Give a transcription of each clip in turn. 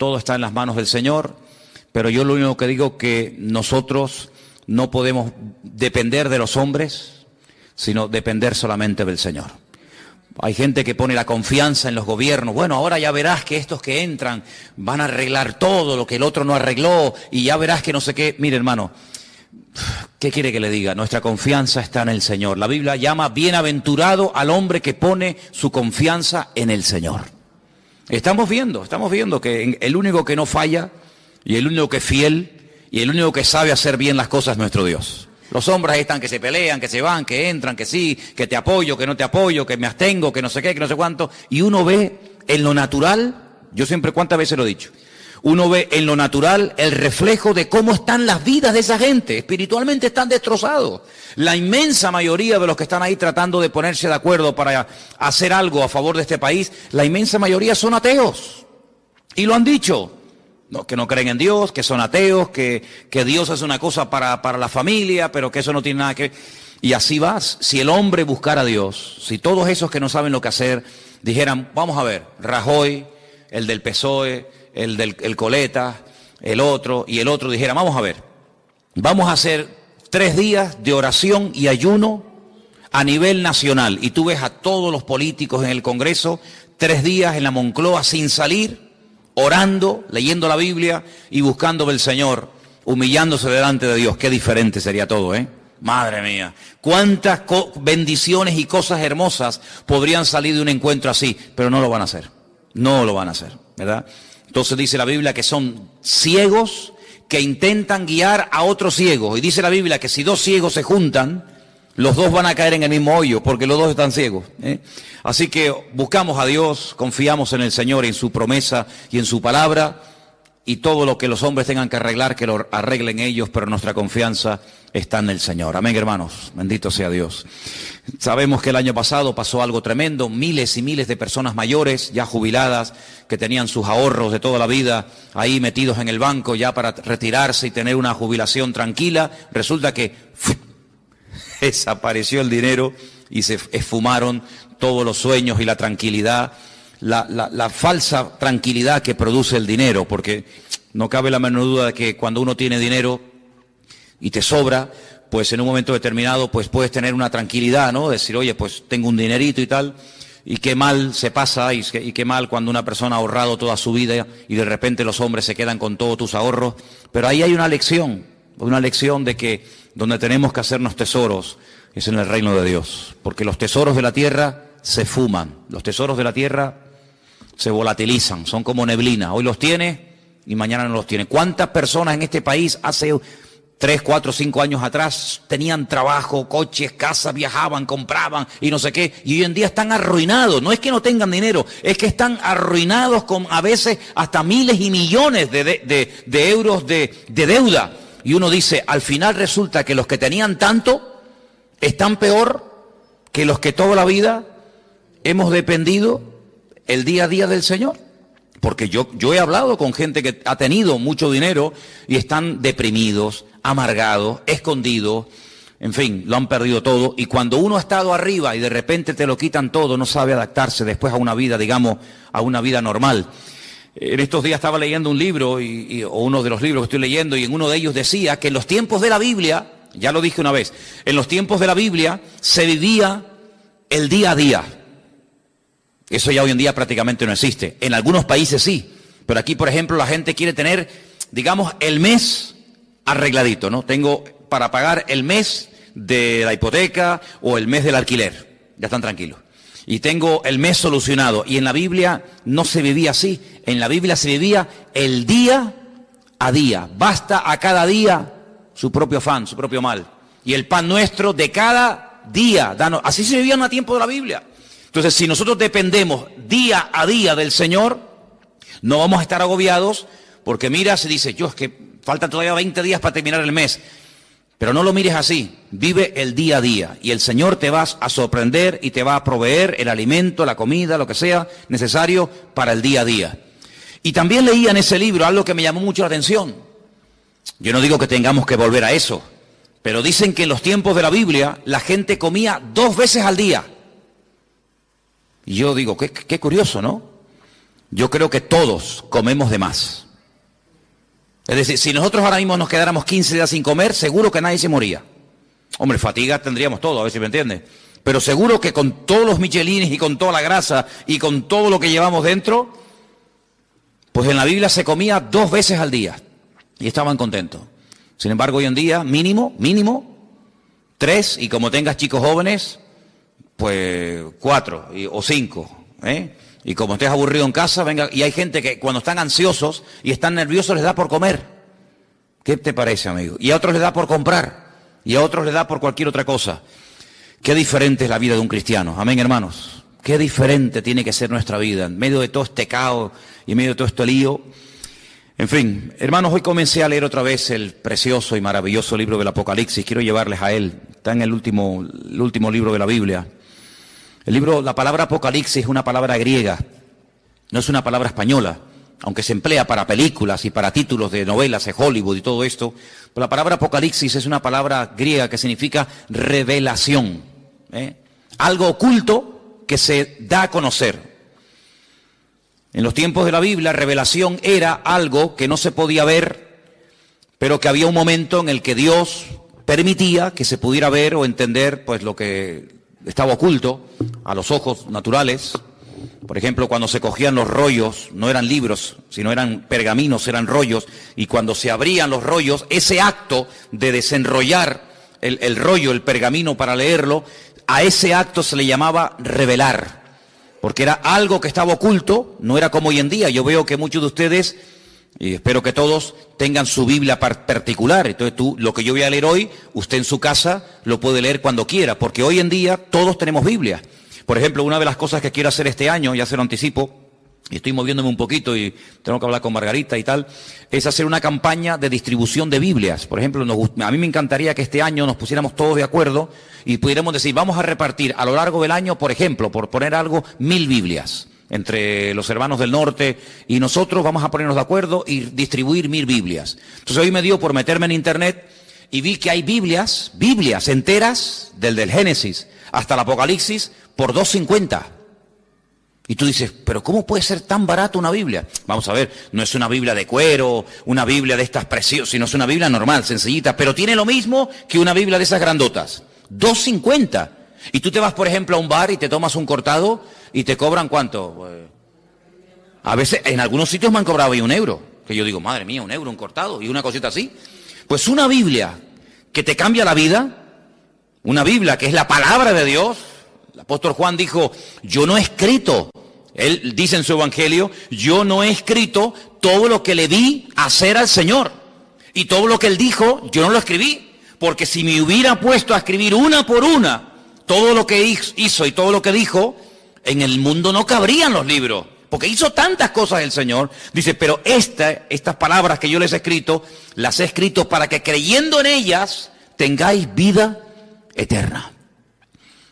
todo está en las manos del Señor, pero yo lo único que digo que nosotros no podemos depender de los hombres, sino depender solamente del Señor. Hay gente que pone la confianza en los gobiernos. Bueno, ahora ya verás que estos que entran van a arreglar todo lo que el otro no arregló y ya verás que no sé qué. Mire, hermano, ¿qué quiere que le diga? Nuestra confianza está en el Señor. La Biblia llama bienaventurado al hombre que pone su confianza en el Señor. Estamos viendo que el único que no falla y el único que es fiel y el único que sabe hacer bien las cosas es nuestro Dios. Los hombres ahí están que se pelean, que se van, que entran, que sí, que te apoyo, que no te apoyo, que me abstengo, que no sé qué, que no sé cuánto. Y uno ve en lo natural, yo siempre cuántas veces lo he dicho, uno ve en lo natural el reflejo de cómo están las vidas de esa gente. Espiritualmente están destrozados. La inmensa mayoría de los que están ahí tratando de ponerse de acuerdo para hacer algo a favor de este país, la inmensa mayoría son ateos. Y lo han dicho. No, que no creen en Dios, que son ateos, que Dios es una cosa para la familia, pero que eso no tiene nada que ver. Y así vas. Si el hombre buscara a Dios, si todos esos que no saben lo que hacer dijeran, vamos a ver, Rajoy, el del PSOE, el Coleta, el otro y el otro, dijeran, vamos a ver, vamos a hacer 3 días de oración y ayuno a nivel nacional. Y tú ves a todos los políticos en el Congreso, 3 días en la Moncloa sin salir, orando, leyendo la Biblia y buscando del Señor, humillándose delante de Dios. Qué diferente sería todo, ¿eh? Madre mía, cuántas bendiciones y cosas hermosas podrían salir de un encuentro así, pero no lo van a hacer, no lo van a hacer, ¿verdad? Entonces dice la Biblia que son ciegos que intentan guiar a otros ciegos, y dice la Biblia que si 2 ciegos se juntan, los 2 van a caer en el mismo hoyo, porque los 2 están ciegos, ¿eh? Así que buscamos a Dios, confiamos en el Señor, en su promesa y en su palabra, y todo lo que los hombres tengan que arreglar, que lo arreglen ellos, pero nuestra confianza está en el Señor. Amén, hermanos, bendito sea Dios. Sabemos que el año pasado pasó algo tremendo, miles y miles de personas mayores, ya jubiladas, que tenían sus ahorros de toda la vida ahí metidos en el banco ya para retirarse y tener una jubilación tranquila. Resulta que desapareció el dinero y se esfumaron todos los sueños y la tranquilidad, la falsa tranquilidad que produce el dinero, porque no cabe la menor duda de que cuando uno tiene dinero y te sobra, pues en un momento determinado pues puedes tener una tranquilidad, ¿no? Decir, oye, pues tengo un dinerito y tal, y qué mal se pasa y qué mal cuando una persona ha ahorrado toda su vida y de repente los hombres se quedan con todos tus ahorros. Pero ahí hay una lección de que donde tenemos que hacernos tesoros es en el reino de Dios, porque los tesoros de la tierra se fuman, los tesoros de la tierra se volatilizan, son como neblina, hoy los tienes y mañana no los tienes. ¿Cuántas personas en este país hace 3, 4, 5 años atrás tenían trabajo, coches, casas, viajaban, compraban y no sé qué, y hoy en día están arruinados? No es que no tengan dinero, es que están arruinados con a veces hasta miles y millones de euros de deuda. Y uno dice, al final resulta que los que tenían tanto están peor que los que toda la vida hemos dependido el día a día del Señor. Porque yo he hablado con gente que ha tenido mucho dinero y están deprimidos, amargados, escondidos, en fin, lo han perdido todo. Y cuando uno ha estado arriba y de repente te lo quitan todo, no sabe adaptarse después a una vida, digamos, a una vida normal. En estos días estaba leyendo un libro, o uno de los libros que estoy leyendo, y en uno de ellos decía que en los tiempos de la Biblia, ya lo dije una vez, en los tiempos de la Biblia se vivía el día a día. Eso ya hoy en día prácticamente no existe. En algunos países sí, pero aquí, por ejemplo, la gente quiere tener, digamos, el mes arregladito, ¿no? Tengo para pagar el mes de la hipoteca o el mes del alquiler, ya están tranquilos. Y tengo el mes solucionado. Y en la Biblia no se vivía así. En la Biblia se vivía el día a día. Basta a cada día su propio afán, su propio mal. Y el pan nuestro de cada día. Así se vivía en el tiempo de la Biblia. Entonces, si nosotros dependemos día a día del Señor, no vamos a estar agobiados, porque mira, se dice, es que faltan todavía 20 días para terminar el mes. Pero no lo mires así, vive el día a día y el Señor te va a sorprender y te va a proveer el alimento, la comida, lo que sea necesario para el día a día. Y también leía en ese libro algo que me llamó mucho la atención. Yo no digo que tengamos que volver a eso, pero dicen que en los tiempos de la Biblia la gente comía 2 veces al día. Y yo digo, qué curioso, ¿no? yo creo que todos comemos de más. Es decir, si nosotros ahora mismo nos quedáramos 15 días sin comer, seguro que nadie se moría. Hombre, fatiga tendríamos todo, a ver si me entiende. Pero seguro que con todos los michelines y con toda la grasa y con todo lo que llevamos dentro, pues en la Biblia se comía 2 veces al día y estaban contentos. Sin embargo, hoy en día, mínimo, 3, y como tengas chicos jóvenes, pues 4 o 5, ¿eh? Y como estés aburrido en casa, venga, y hay gente que cuando están ansiosos y están nerviosos les da por comer. ¿Qué te parece, amigo? Y a otros les da por comprar, y a otros les da por cualquier otra cosa. Qué diferente es la vida de un cristiano, amén, hermanos. Qué diferente tiene que ser nuestra vida, en medio de todo este caos y en medio de todo este lío. En fin, hermanos, hoy comencé a leer otra vez el precioso y maravilloso libro del Apocalipsis. Quiero llevarles a él. Está en el último libro de la Biblia. La palabra Apocalipsis es una palabra griega, no es una palabra española, aunque se emplea para películas y para títulos de novelas de Hollywood y todo esto. Pero la palabra Apocalipsis es una palabra griega que significa revelación, algo oculto que se da a conocer. En los tiempos de la Biblia, revelación era algo que no se podía ver, pero que había un momento en el que Dios permitía que se pudiera ver o entender pues lo que estaba oculto a los ojos naturales. Por ejemplo, cuando se cogían los rollos, no eran libros, sino eran pergaminos, eran rollos, y cuando se abrían los rollos, ese acto de desenrollar el rollo, el pergamino para leerlo, a ese acto se le llamaba revelar. Porque era algo que estaba oculto, no era como hoy en día. Yo veo que muchos de ustedes, y espero que todos, tengan su Biblia particular. Entonces lo que yo voy a leer hoy, usted en su casa lo puede leer cuando quiera, porque hoy en día todos tenemos Biblia. Por ejemplo, una de las cosas que quiero hacer este año, ya se lo anticipo, y estoy moviéndome un poquito y tengo que hablar con Margarita y tal, es hacer una campaña de distribución de Biblias. Por ejemplo, a mí me encantaría que este año nos pusiéramos todos de acuerdo y pudiéramos decir, vamos a repartir a lo largo del año, por ejemplo, por poner algo, 1000 Biblias. Entre los hermanos del norte y nosotros vamos a ponernos de acuerdo y distribuir 1000 Biblias. Entonces hoy me dio por meterme en internet y vi que hay Biblias enteras, del Génesis hasta el Apocalipsis, por $2.50. Y tú dices, pero ¿cómo puede ser tan barato una Biblia? Vamos a ver, no es una Biblia de cuero, una Biblia de estas preciosas, sino es una Biblia normal, sencillita, pero tiene lo mismo que una Biblia de esas grandotas. $2.50. Y tú te vas, por ejemplo, a un bar y te tomas un cortado y te cobran ¿cuánto? A veces, en algunos sitios me han cobrado ahí €1. Que yo digo, madre mía, €1 un cortado y una cosita así. Pues una Biblia que te cambia la vida, una Biblia que es la palabra de Dios. El apóstol Juan dijo, yo no he escrito, él dice en su evangelio, yo no he escrito todo lo que le vi hacer al Señor. Y todo lo que él dijo, yo no lo escribí. Porque si me hubiera puesto a escribir una por una todo lo que hizo y todo lo que dijo, en el mundo no cabrían los libros. Porque hizo tantas cosas el Señor. Dice, pero estas palabras que yo les he escrito, las he escrito para que creyendo en ellas tengáis vida eterna.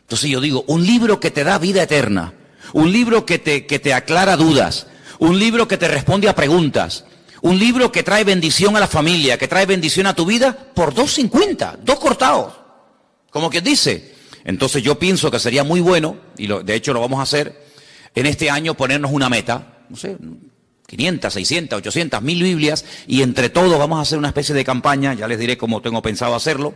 Entonces yo digo, un libro que te da vida eterna, un libro que te aclara dudas, un libro que te responde a preguntas, un libro que trae bendición a la familia, que trae bendición a tu vida, por $2.50, 2 cortados. Como quien dice. Entonces yo pienso que sería muy bueno, y de hecho lo vamos a hacer, en este año ponernos una meta, no sé, 500, 600, 800, 1000 Biblias, y entre todos vamos a hacer una especie de campaña, ya les diré cómo tengo pensado hacerlo,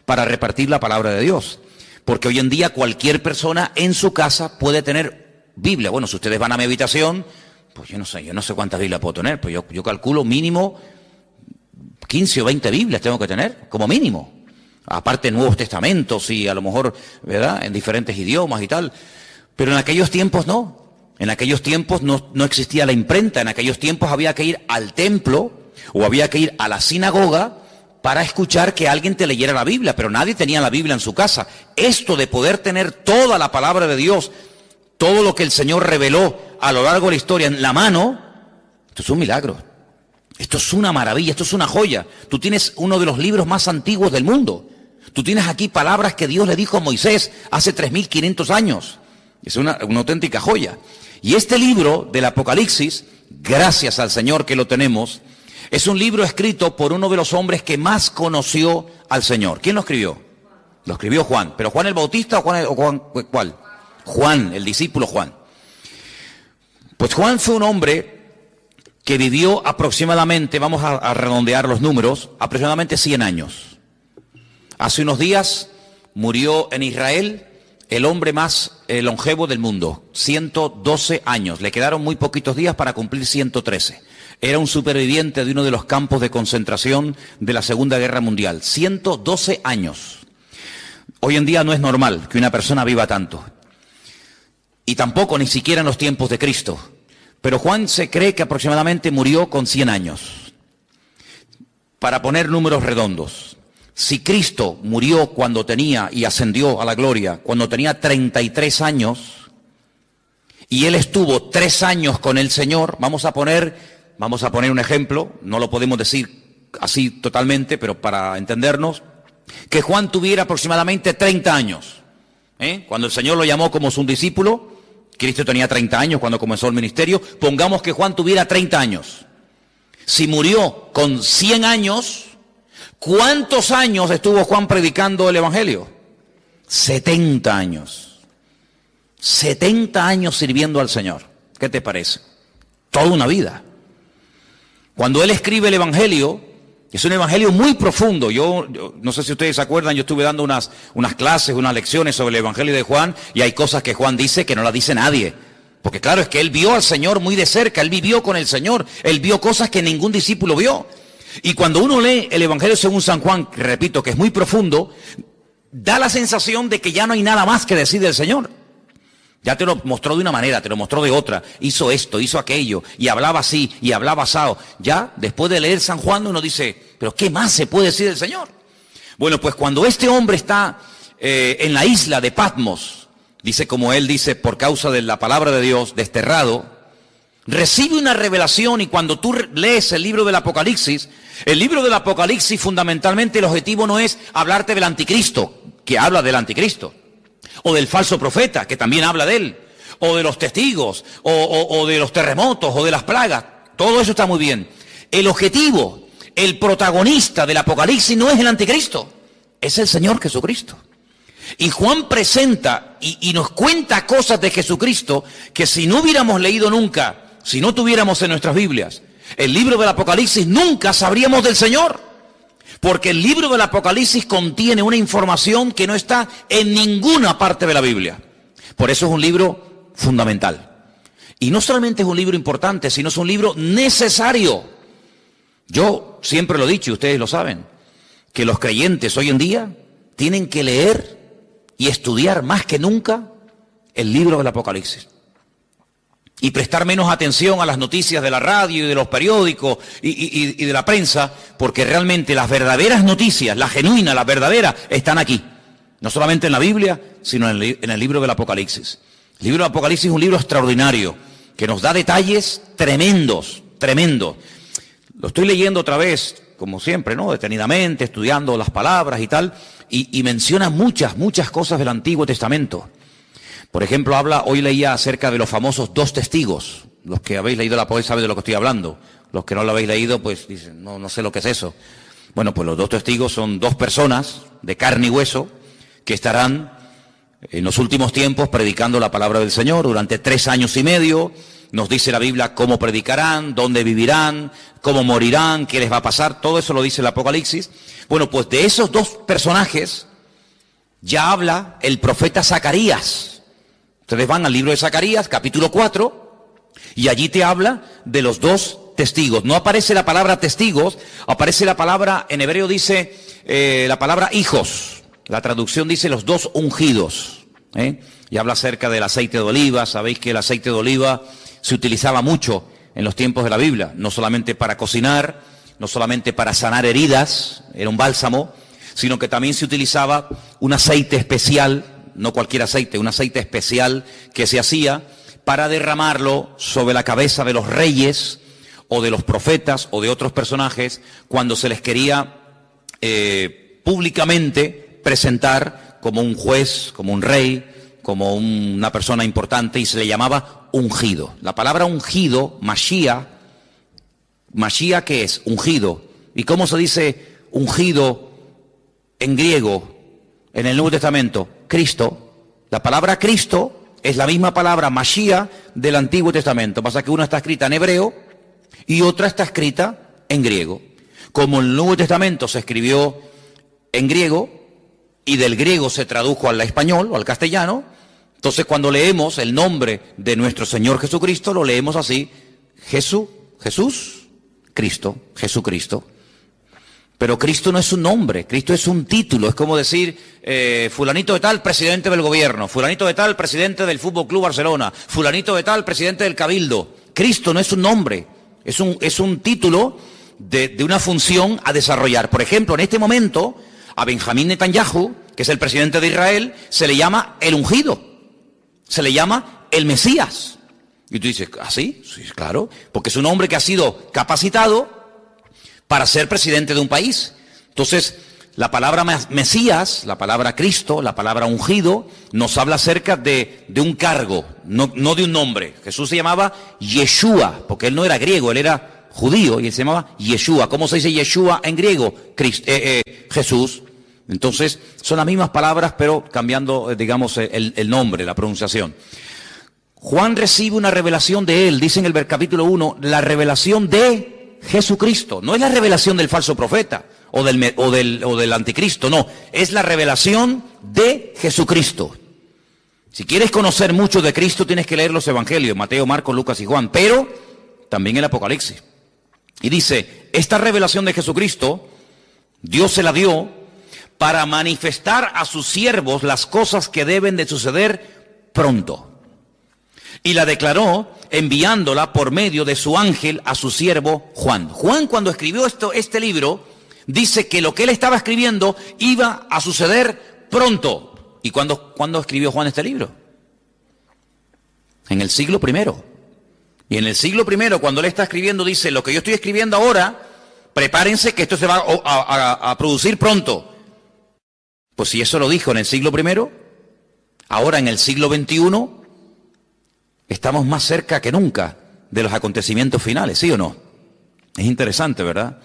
para repartir la palabra de Dios. Porque hoy en día cualquier persona en su casa puede tener Biblia. Bueno, si ustedes van a mi habitación, pues yo no sé cuántas Biblias puedo tener, pues yo calculo mínimo 15 o 20 Biblias tengo que tener, como mínimo. Aparte Nuevos Testamentos y a lo mejor, ¿verdad?, en diferentes idiomas y tal. Pero en aquellos tiempos no. En aquellos tiempos no existía la imprenta. En aquellos tiempos había que ir al templo o había que ir a la sinagoga para escuchar que alguien te leyera la Biblia, pero nadie tenía la Biblia en su casa. Esto de poder tener toda la palabra de Dios, todo lo que el Señor reveló a lo largo de la historia en la mano, esto es un milagro. Esto es una maravilla, esto es una joya. Tú tienes uno de los libros más antiguos del mundo. Tú tienes aquí palabras que Dios le dijo a Moisés hace 3500 años. Es una auténtica joya. Y este libro del Apocalipsis, gracias al Señor que lo tenemos, es un libro escrito por uno de los hombres que más conoció al Señor. ¿Quién lo escribió? Lo escribió Juan. ¿Pero Juan el Bautista o Juan ¿cuál? Juan, el discípulo Juan. Pues Juan fue un hombre que vivió aproximadamente, vamos a redondear los números, aproximadamente 100 años. Hace unos días murió en Israel el hombre más longevo del mundo, 112 años. Le quedaron muy poquitos días para cumplir 113. Era un superviviente de uno de los campos de concentración de la Segunda Guerra Mundial. 112 años. Hoy en día no es normal que una persona viva tanto. Y tampoco ni siquiera en los tiempos de Cristo. Pero Juan se cree que aproximadamente murió con 100 años. Para poner números redondos, si Cristo murió cuando tenía y ascendió a la gloria, cuando tenía 33 años, y él estuvo 3 años con el Señor, vamos a poner un ejemplo, no lo podemos decir así totalmente, pero para entendernos, que Juan tuviera aproximadamente 30 años. Cuando el Señor lo llamó como su discípulo, Cristo tenía 30 años cuando comenzó el ministerio, pongamos que Juan tuviera 30 años. Si murió con 100 años, ¿cuántos años estuvo Juan predicando el Evangelio? 70 años. 70 años sirviendo al Señor. ¿Qué te parece? Toda una vida. Cuando él escribe el Evangelio, es un evangelio muy profundo. Yo no sé si ustedes se acuerdan, yo estuve dando unas clases, unas lecciones sobre el Evangelio de Juan, y hay cosas que Juan dice que no las dice nadie. Porque claro, es que él vio al Señor muy de cerca, él vivió con el Señor, él vio cosas que ningún discípulo vio. Y cuando uno lee el Evangelio según San Juan, que repito que es muy profundo, da la sensación de que ya no hay nada más que decir del Señor. Ya te lo mostró de una manera, te lo mostró de otra, hizo esto, hizo aquello, y hablaba así, y hablaba asado. Ya, después de leer San Juan, uno dice, ¿pero qué más se puede decir del Señor? Bueno, pues cuando este hombre está en la isla de Patmos, dice como él dice, por causa de la palabra de Dios, desterrado, recibe una revelación, y cuando tú lees el libro del Apocalipsis fundamentalmente el objetivo no es hablarte del anticristo, que habla del anticristo, o del falso profeta, que también habla de él, o de los testigos, o de los terremotos, o de las plagas. Todo eso está muy bien. El objetivo, el protagonista del Apocalipsis no es el anticristo, es el Señor Jesucristo. Y Juan presenta y nos cuenta cosas de Jesucristo que si no hubiéramos leído nunca, si no tuviéramos en nuestras Biblias el libro del Apocalipsis, nunca sabríamos del Señor. Porque el libro del Apocalipsis contiene una información que no está en ninguna parte de la Biblia. Por eso es un libro fundamental. Y no solamente es un libro importante, sino es un libro necesario. Yo siempre lo he dicho, y ustedes lo saben, que los creyentes hoy en día tienen que leer y estudiar más que nunca el libro del Apocalipsis. Y prestar menos atención a las noticias de la radio y de los periódicos y de la prensa, porque realmente las verdaderas noticias, la genuina, las verdaderas, están aquí. No solamente en la Biblia, sino en el libro del Apocalipsis. El libro del Apocalipsis es un libro extraordinario, que nos da detalles tremendos, tremendos. Lo estoy leyendo otra vez, como siempre, ¿no? Detenidamente, estudiando las palabras y tal, y menciona muchas cosas del Antiguo Testamento. Por ejemplo, hoy leía acerca de los famosos 2 testigos. Los que habéis leído la Apocalipsis saben de lo que estoy hablando. Los que no lo habéis leído, pues dicen, no sé lo que es eso. Bueno, pues los 2 testigos son 2 personas de carne y hueso que estarán en los últimos tiempos predicando la palabra del Señor durante 3 años y medio. Nos dice la Biblia cómo predicarán, dónde vivirán, cómo morirán, qué les va a pasar. Todo eso lo dice el Apocalipsis. Bueno, pues de esos 2 personajes ya habla el profeta Zacarías. Ustedes van al libro de Zacarías, capítulo 4, y allí te habla de los 2 testigos. No aparece la palabra testigos, aparece la palabra, en hebreo dice la palabra hijos. La traducción dice los 2 ungidos. Y habla acerca del aceite de oliva. Sabéis que el aceite de oliva se utilizaba mucho en los tiempos de la Biblia, no solamente para cocinar, no solamente para sanar heridas, era un bálsamo, sino que también se utilizaba un aceite especial, no cualquier aceite, un aceite especial que se hacía para derramarlo sobre la cabeza de los reyes o de los profetas o de otros personajes cuando se les quería públicamente presentar como un juez, como un rey, como una persona importante, y se le llamaba ungido. La palabra ungido, Mashiach, ¿qué es? Ungido. ¿Y cómo se dice ungido en griego en el Nuevo Testamento? Cristo. La palabra Cristo es la misma palabra Mashiach del Antiguo Testamento. Pasa que una está escrita en hebreo y otra está escrita en griego. Como el Nuevo Testamento se escribió en griego y del griego se tradujo al español o al castellano, entonces cuando leemos el nombre de nuestro Señor Jesucristo, lo leemos así: Jesús, Cristo, Jesucristo. Pero Cristo no es un nombre, Cristo es un título. Es como decir, fulanito de tal, presidente del gobierno, fulanito de tal, presidente del Fútbol Club Barcelona, fulanito de tal, presidente del Cabildo. Cristo no es un nombre, es un título de una función a desarrollar. Por ejemplo, en este momento, a Benjamín Netanyahu, que es el presidente de Israel, se le llama el ungido, se le llama el Mesías. Y tú dices, ¿ah, sí? Sí, claro, porque es un hombre que ha sido capacitado para ser presidente de un país. Entonces, la palabra Mesías, la palabra Cristo, la palabra ungido, nos habla acerca de un cargo, no de un nombre. Jesús se llamaba Yeshua, porque él no era griego, él era judío, y él se llamaba Yeshua. ¿Cómo se dice Yeshua en griego? Jesús. Entonces, son las mismas palabras, pero cambiando, digamos, el nombre, la pronunciación. Juan recibe una revelación de él, dice en el capítulo 1, la revelación de Jesucristo. No es la revelación del falso profeta o del anticristo, no. Es la revelación de Jesucristo. Si quieres conocer mucho de Cristo, tienes que leer los evangelios, Mateo, Marcos, Lucas y Juan, pero también el Apocalipsis. Y dice, esta revelación de Jesucristo, Dios se la dio para manifestar a sus siervos las cosas que deben de suceder pronto. Y la declaró enviándola por medio de su ángel a su siervo Juan. Juan, cuando escribió este libro, dice que lo que él estaba escribiendo iba a suceder pronto. ¿Y cuándo escribió Juan este libro? En el siglo I. Y en el siglo I, cuando él está escribiendo, dice, lo que yo estoy escribiendo ahora, prepárense que esto se va a producir pronto. Pues si eso lo dijo en el siglo I, ahora en el siglo XXI, estamos más cerca que nunca de los acontecimientos finales, ¿sí o no? Es interesante, ¿verdad?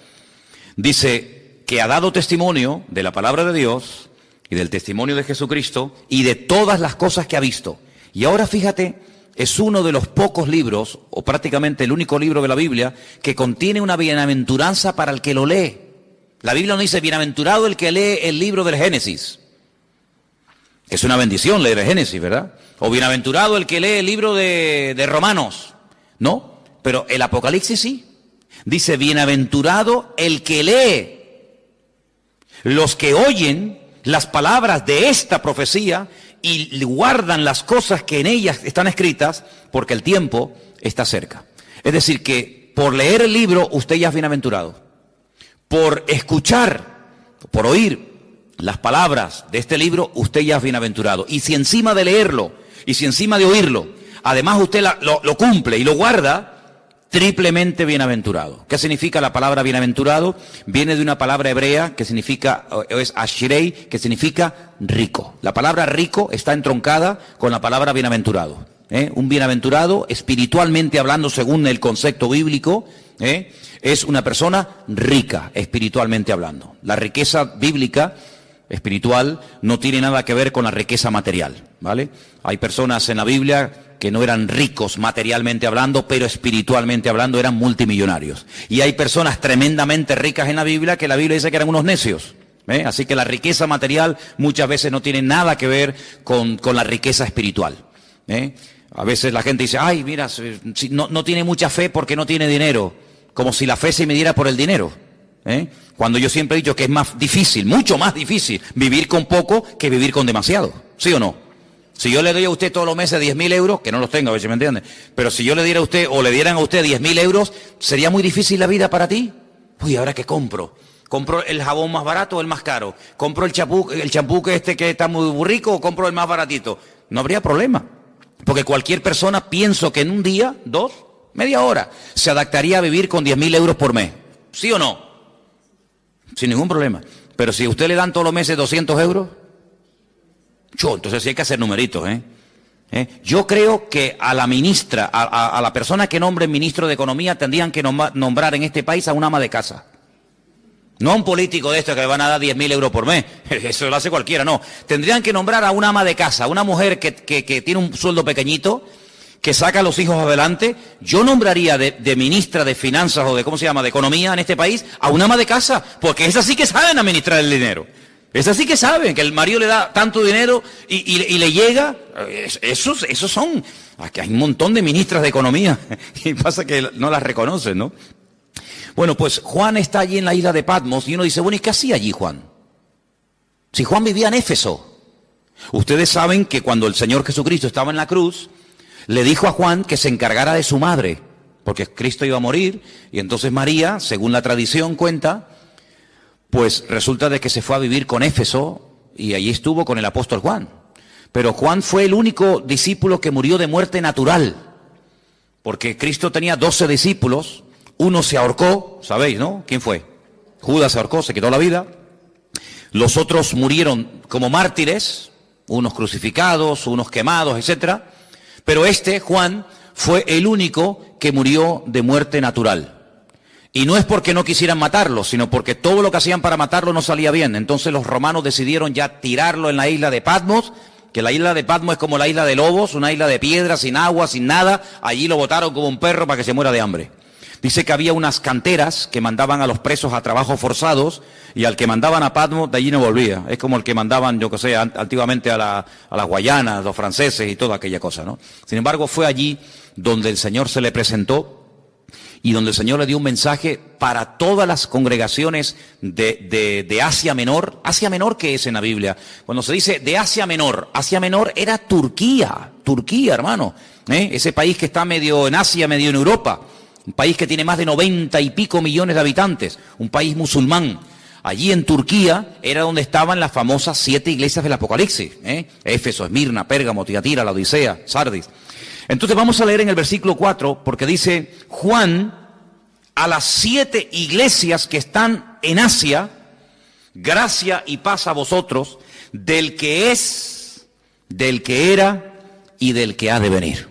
Dice que ha dado testimonio de la palabra de Dios y del testimonio de Jesucristo y de todas las cosas que ha visto. Y ahora fíjate, es uno de los pocos libros, o prácticamente el único libro de la Biblia, que contiene una bienaventuranza para el que lo lee. La Biblia no dice, bienaventurado el que lee el libro del Génesis. Es una bendición leer el Génesis, ¿verdad? O bienaventurado el que lee el libro de Romanos. No, pero el Apocalipsis sí. Dice, bienaventurado el que lee. Los que oyen las palabras de esta profecía y guardan las cosas que en ellas están escritas, porque el tiempo está cerca. Es decir, que por leer el libro usted ya es bienaventurado. Por escuchar, por oír las palabras de este libro, usted ya es bienaventurado. Y si encima de leerlo, y si encima de oírlo, además usted lo cumple y lo guarda, triplemente bienaventurado. ¿Qué significa la palabra bienaventurado? Viene de una palabra hebrea que significa, es ashirei, que significa rico. La palabra rico está entroncada con la palabra bienaventurado. Un bienaventurado, espiritualmente hablando, según el concepto bíblico, es una persona rica, espiritualmente hablando. La riqueza bíblica espiritual no tiene nada que ver con la riqueza material, ¿vale? Hay personas en la Biblia que no eran ricos materialmente hablando, pero espiritualmente hablando eran multimillonarios. Y hay personas tremendamente ricas en la Biblia que la Biblia dice que eran unos necios. Así que la riqueza material muchas veces no tiene nada que ver con la riqueza espiritual. A veces la gente dice, ay, mira, no tiene mucha fe porque no tiene dinero, como si la fe se midiera por el dinero. Cuando yo siempre he dicho que es más difícil, mucho más difícil, vivir con poco que vivir con demasiado. ¿Sí o no? Si yo le doy a usted todos los meses 10.000 euros, que no los tengo, a ver si me entiende, pero si yo le diera a usted, o le dieran a usted 10.000 euros, ¿sería muy difícil la vida para ti? Uy, ¿ahora qué compro? ¿Compro el jabón más barato o el más caro? ¿Compro el champú que está muy rico o compro el más baratito? No habría problema, porque cualquier persona, pienso que en un día, 2, media hora, se adaptaría a vivir con 10.000 euros por mes. ¿Sí o no? Sin ningún problema. Pero si a usted le dan todos los meses 200 euros, entonces sí hay que hacer numeritos, Yo creo que a la ministra, a la persona que nombre ministro de Economía, tendrían que nombrar en este país a un ama de casa. No a un político de estos que le van a dar 10.000 euros por mes. Eso lo hace cualquiera, no. Tendrían que nombrar a una ama de casa, una mujer que tiene un sueldo pequeñito, que saca a los hijos adelante. Yo nombraría de ministra de Finanzas o de, ¿cómo se llama?, de Economía en este país, a una ama de casa, porque esas sí que saben administrar el dinero. Esas sí que saben que el marido le da tanto dinero y le llega. Esos son. Aquí hay un montón de ministras de Economía y pasa que no las reconocen, ¿no? Bueno, pues Juan está allí en la isla de Patmos y uno dice, bueno, ¿y qué hacía allí Juan? Si Juan vivía en Éfeso. Ustedes saben que cuando el Señor Jesucristo estaba en la cruz, le dijo a Juan que se encargara de su madre, porque Cristo iba a morir, y entonces María, según la tradición cuenta, pues resulta de que se fue a vivir con Éfeso, y allí estuvo con el apóstol Juan. Pero Juan fue el único discípulo que murió de muerte natural, porque Cristo tenía 12 discípulos, uno se ahorcó, ¿sabéis, no? ¿Quién fue? Judas se ahorcó, se quitó la vida. Los otros murieron como mártires, unos crucificados, unos quemados, etcétera. Pero Juan, fue el único que murió de muerte natural. Y no es porque no quisieran matarlo, sino porque todo lo que hacían para matarlo no salía bien. Entonces los romanos decidieron ya tirarlo en la isla de Patmos, que la isla de Patmos es como la isla de Lobos, una isla de piedra, sin agua, sin nada. Allí lo botaron como un perro para que se muera de hambre. Dice que había unas canteras que mandaban a los presos a trabajos forzados y al que mandaban a Patmos de allí no volvía. Es como el que mandaban, yo que sé, antiguamente a las Guayanas, los franceses y toda aquella cosa, ¿no? Sin embargo, fue allí donde el Señor se le presentó y donde el Señor le dio un mensaje para todas las congregaciones de Asia Menor. ¿Asia Menor qué es en la Biblia? Cuando se dice de Asia Menor era Turquía, hermano. Ese país que está medio en Asia, medio en Europa. Un país que tiene más de 90 y pico millones de habitantes, un país musulmán. Allí en Turquía era donde estaban las famosas 7 iglesias del Apocalipsis, Éfeso, Esmirna, Pérgamo, Tiatira, la Odisea, Sardis. Entonces vamos a leer en el versículo 4, porque dice, Juan, a las 7 iglesias que están en Asia, gracia y paz a vosotros, del que es, del que era y del que ha de venir,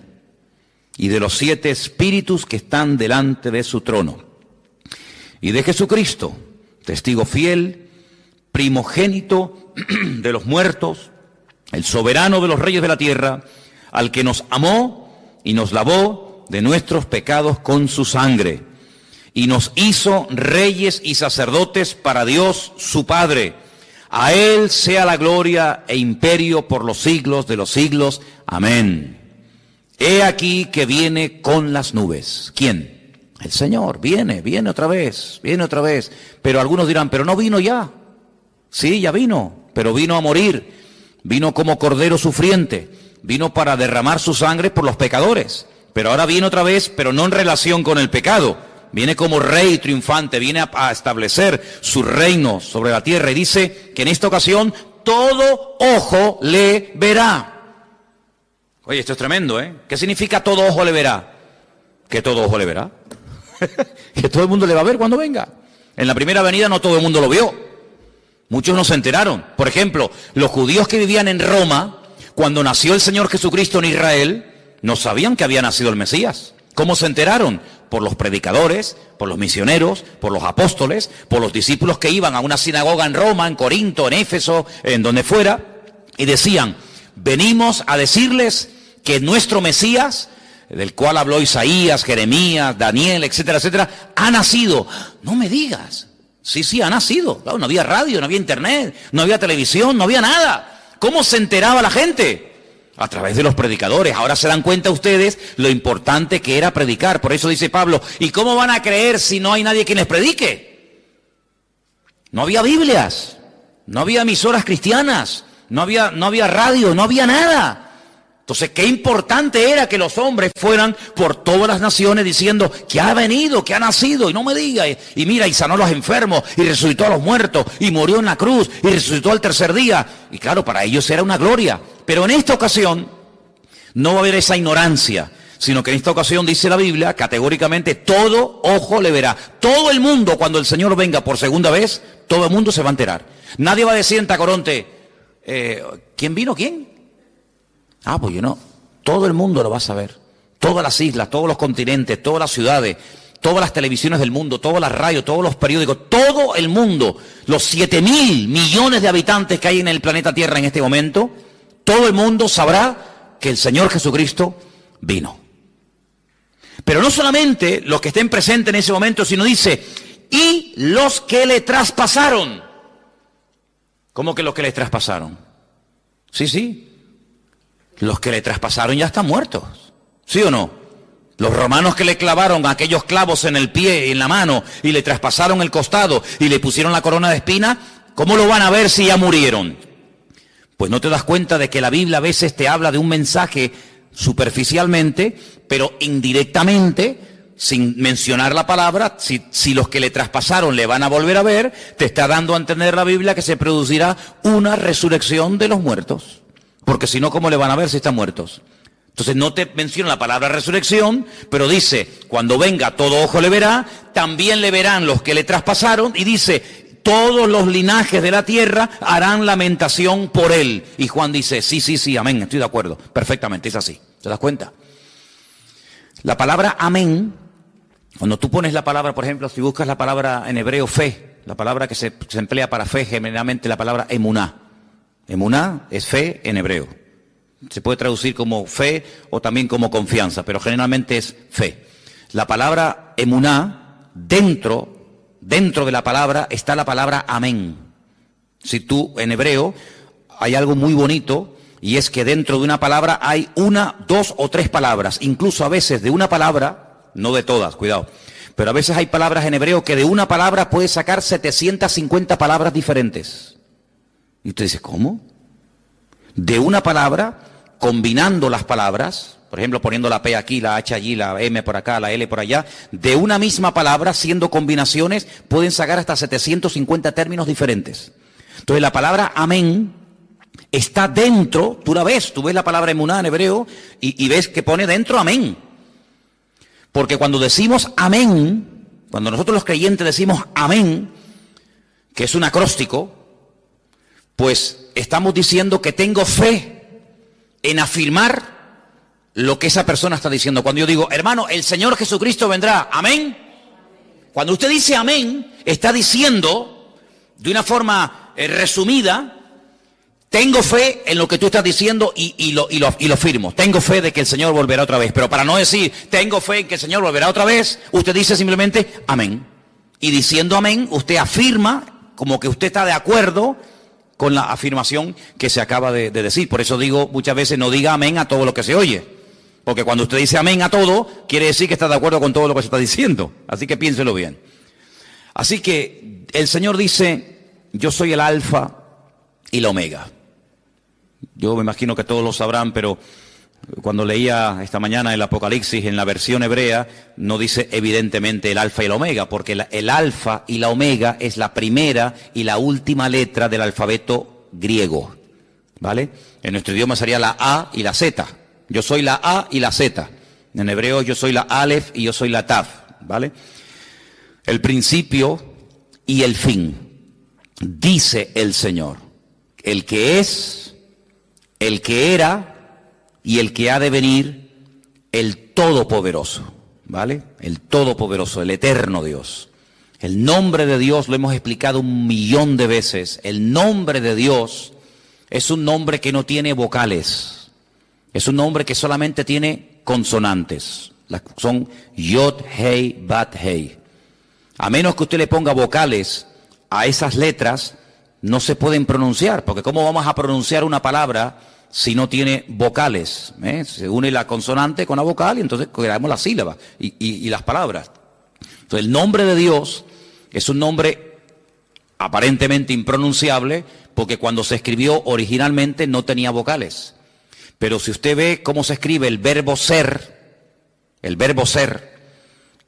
y de los 7 espíritus que están delante de su trono, y de Jesucristo, testigo fiel, primogénito de los muertos, el soberano de los reyes de la tierra, al que nos amó y nos lavó de nuestros pecados con su sangre, y nos hizo reyes y sacerdotes para Dios su Padre. A Él sea la gloria e imperio por los siglos de los siglos. Amén. He aquí que viene con las nubes. ¿Quién? El Señor. Viene otra vez, Pero algunos dirán, pero no vino ya. Sí, ya vino, pero vino a morir. Vino como cordero sufriente. Vino para derramar su sangre por los pecadores. Pero ahora viene otra vez, pero no en relación con el pecado. Viene como rey triunfante, viene a establecer su reino sobre la tierra. Y dice que en esta ocasión todo ojo le verá. Oye, esto es tremendo, ¿eh? ¿Qué significa todo ojo le verá? Que todo ojo le verá. Que todo el mundo le va a ver cuando venga. En la primera venida no todo el mundo lo vio. Muchos no se enteraron. Por ejemplo, los judíos que vivían en Roma, cuando nació el Señor Jesucristo en Israel, no sabían que había nacido el Mesías. ¿Cómo se enteraron? Por los predicadores, por los misioneros, por los apóstoles, por los discípulos que iban a una sinagoga en Roma, en Corinto, en Éfeso, en donde fuera, y decían, venimos a decirles que nuestro Mesías, del cual habló Isaías, Jeremías, Daniel, etcétera, etcétera, ha nacido. No me digas. Sí, ha nacido. Claro, no había radio, no había internet, no había televisión, no había nada. ¿Cómo se enteraba la gente? A través de los predicadores. Ahora se dan cuenta ustedes lo importante que era predicar. Por eso dice Pablo, ¿y cómo van a creer si no hay nadie que les predique? No había Biblias, no había emisoras cristianas, no había radio, no había nada. Entonces, qué importante era que los hombres fueran por todas las naciones diciendo que ha venido, que ha nacido, y no me diga, y mira, y sanó a los enfermos, y resucitó a los muertos, y murió en la cruz, y resucitó al tercer día. Y claro, para ellos era una gloria. Pero en esta ocasión no va a haber esa ignorancia, sino que en esta ocasión dice la Biblia, categóricamente, todo ojo le verá. Todo el mundo, cuando el Señor venga por segunda vez, todo el mundo se va a enterar. Nadie va a decir en Tacoronte, ¿quién vino? ¿Quién? Pues yo no. Todo el mundo lo va a saber. Todas las islas, todos los continentes, todas las ciudades. todas las televisiones del mundo, todas las radios, todos los periódicos, todo el mundo, los 7.000 millones de habitantes que hay en el planeta Tierra en este momento, todo el mundo sabrá que el Señor Jesucristo vino. Pero no solamente los que estén presentes en ese momento, sino dice, y los que le traspasaron. ¿Cómo que los que le traspasaron? Sí. Los que le traspasaron ya están muertos. ¿Sí o no? Los romanos que le clavaron aquellos clavos en el pie, en la mano, y le traspasaron el costado, y le pusieron la corona de espina, ¿cómo lo van a ver si ya murieron? Pues no te das cuenta de que la Biblia a veces te habla de un mensaje superficialmente, pero indirectamente, sin mencionar la palabra, si los que le traspasaron le van a volver a ver, te está dando a entender la Biblia que se producirá una resurrección de los muertos. Porque si no, ¿cómo le van a ver si están muertos? Entonces no te menciona la palabra resurrección, pero dice, cuando venga todo ojo le verá, también le verán los que le traspasaron, y dice, todos los linajes de la tierra harán lamentación por él. Y Juan dice, sí, amén, estoy de acuerdo, perfectamente, es así. ¿Te das cuenta? La palabra amén, cuando tú pones la palabra, por ejemplo, si buscas la palabra en hebreo fe, la palabra que se emplea para fe, generalmente la palabra emuná. Emuná es fe en hebreo. Se puede traducir como fe o también como confianza, pero generalmente es fe. La palabra emuná, dentro de la palabra está la palabra amén. Si tú, en hebreo, hay algo muy bonito, y es que dentro de una palabra hay una, dos o tres palabras. Incluso a veces de una palabra, no de todas, cuidado, pero a veces hay palabras en hebreo que de una palabra puedes sacar 750 palabras diferentes. Y usted dice, ¿cómo? De una palabra, combinando las palabras, por ejemplo, poniendo la P aquí, la H allí, la M por acá, la L por allá, de una misma palabra, haciendo combinaciones, pueden sacar hasta 750 términos diferentes. Entonces la palabra amén está dentro, tú la ves, tú ves la palabra emuná en hebreo y ves que pone dentro amén. Porque cuando decimos amén, cuando nosotros los creyentes decimos amén, que es un acróstico, pues estamos diciendo que tengo fe en afirmar lo que esa persona está diciendo. Cuando yo digo, hermano, el Señor Jesucristo vendrá, amén. Cuando usted dice amén, está diciendo de una forma resumida, tengo fe en lo que tú estás diciendo y lo firmo. Tengo fe de que el Señor volverá otra vez. Pero para no decir, tengo fe en que el Señor volverá otra vez, usted dice simplemente, amén. Y diciendo amén, usted afirma como que usted está de acuerdo con la afirmación que se acaba de decir. Por eso digo muchas veces, no diga amén a todo lo que se oye. Porque cuando usted dice amén a todo, quiere decir que está de acuerdo con todo lo que se está diciendo. Así que piénselo bien. Así que el Señor dice, yo soy el alfa y la omega. Yo me imagino que todos lo sabrán, pero cuando leía esta mañana el Apocalipsis en la versión hebrea, no dice evidentemente el alfa y el omega, porque el alfa y la omega es la primera y la última letra del alfabeto griego, ¿vale? En nuestro idioma sería la A y la Z. Yo soy la A y la Z. En hebreo yo soy la Aleph y yo soy la Tav, ¿vale? El principio y el fin, dice el Señor, el que es, el que era y el que ha de venir, el Todopoderoso, ¿vale? El Todopoderoso, el eterno Dios. El nombre de Dios lo hemos explicado 1.000.000 de veces. El nombre de Dios es un nombre que no tiene vocales. Es un nombre que solamente tiene consonantes. Son Yod, Hei, Bat, Hei. A menos que usted le ponga vocales a esas letras, no se pueden pronunciar, porque ¿cómo vamos a pronunciar una palabra si no tiene vocales? Se une la consonante con la vocal y entonces creamos las sílabas y las palabras. Entonces el nombre de Dios es un nombre aparentemente impronunciable porque cuando se escribió originalmente no tenía vocales. Pero si usted ve cómo se escribe el verbo ser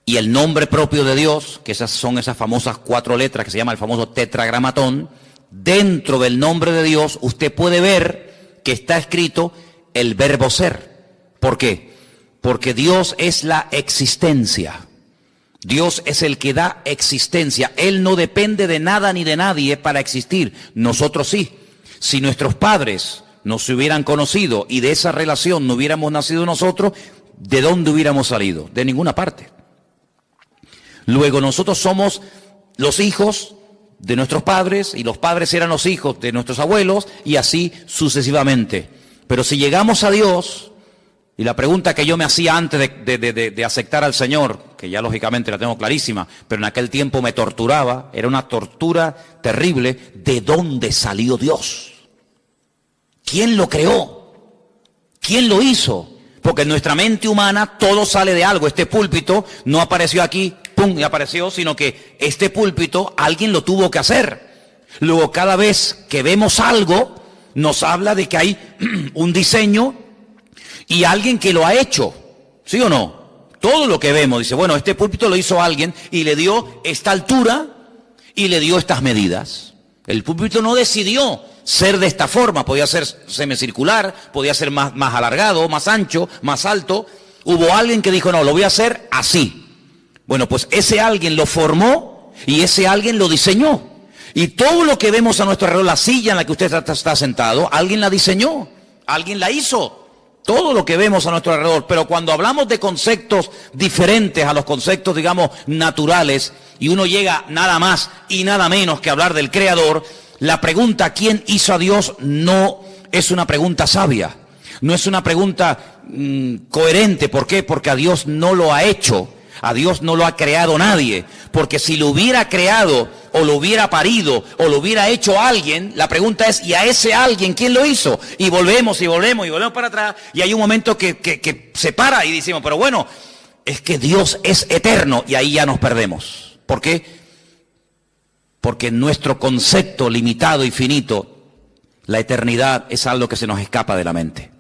y el nombre propio de Dios, que son esas famosas 4 letras que se llama el famoso tetragramatón, dentro del nombre de Dios usted puede ver que está escrito el verbo ser. ¿Por qué? Porque Dios es la existencia. Dios es el que da existencia. Él no depende de nada ni de nadie para existir. Nosotros sí. Si nuestros padres no se hubieran conocido y de esa relación no hubiéramos nacido nosotros, ¿de dónde hubiéramos salido? De ninguna parte. Luego nosotros somos los hijos de nuestros padres y los padres eran los hijos de nuestros abuelos y así sucesivamente. Pero si llegamos a Dios, y la pregunta que yo me hacía antes de aceptar al Señor, que ya lógicamente la tengo clarísima, pero en aquel tiempo me torturaba, era una tortura terrible, ¿de dónde salió Dios? ¿Quién lo creó? ¿Quién lo hizo? Porque en nuestra mente humana todo sale de algo. Este púlpito no apareció aquí, pum, y apareció, sino que este púlpito alguien lo tuvo que hacer. Luego cada vez que vemos algo, nos habla de que hay un diseño y alguien que lo ha hecho, ¿sí o no? Todo lo que vemos, dice, bueno, este púlpito lo hizo alguien y le dio esta altura y le dio estas medidas. El púlpito no decidió ser de esta forma, podía ser semicircular, podía ser más alargado, más ancho, más alto. Hubo alguien que dijo, no, lo voy a hacer así. Bueno, pues ese alguien lo formó y ese alguien lo diseñó. Y todo lo que vemos a nuestro alrededor, la silla en la que usted está sentado, alguien la diseñó, alguien la hizo. Todo lo que vemos a nuestro alrededor, pero cuando hablamos de conceptos diferentes a los conceptos, digamos, naturales, y uno llega nada más y nada menos que hablar del Creador, la pregunta ¿quién hizo a Dios? No es una pregunta sabia, no es una pregunta coherente. ¿Por qué? Porque a Dios no lo ha hecho, a Dios no lo ha creado nadie, porque si lo hubiera creado o lo hubiera parido o lo hubiera hecho alguien, la pregunta es, ¿y a ese alguien quién lo hizo? Y volvemos para atrás, y hay un momento que se para y decimos, pero bueno, es que Dios es eterno, y ahí ya nos perdemos. ¿Por qué? Porque en nuestro concepto limitado y finito, la eternidad es algo que se nos escapa de la mente.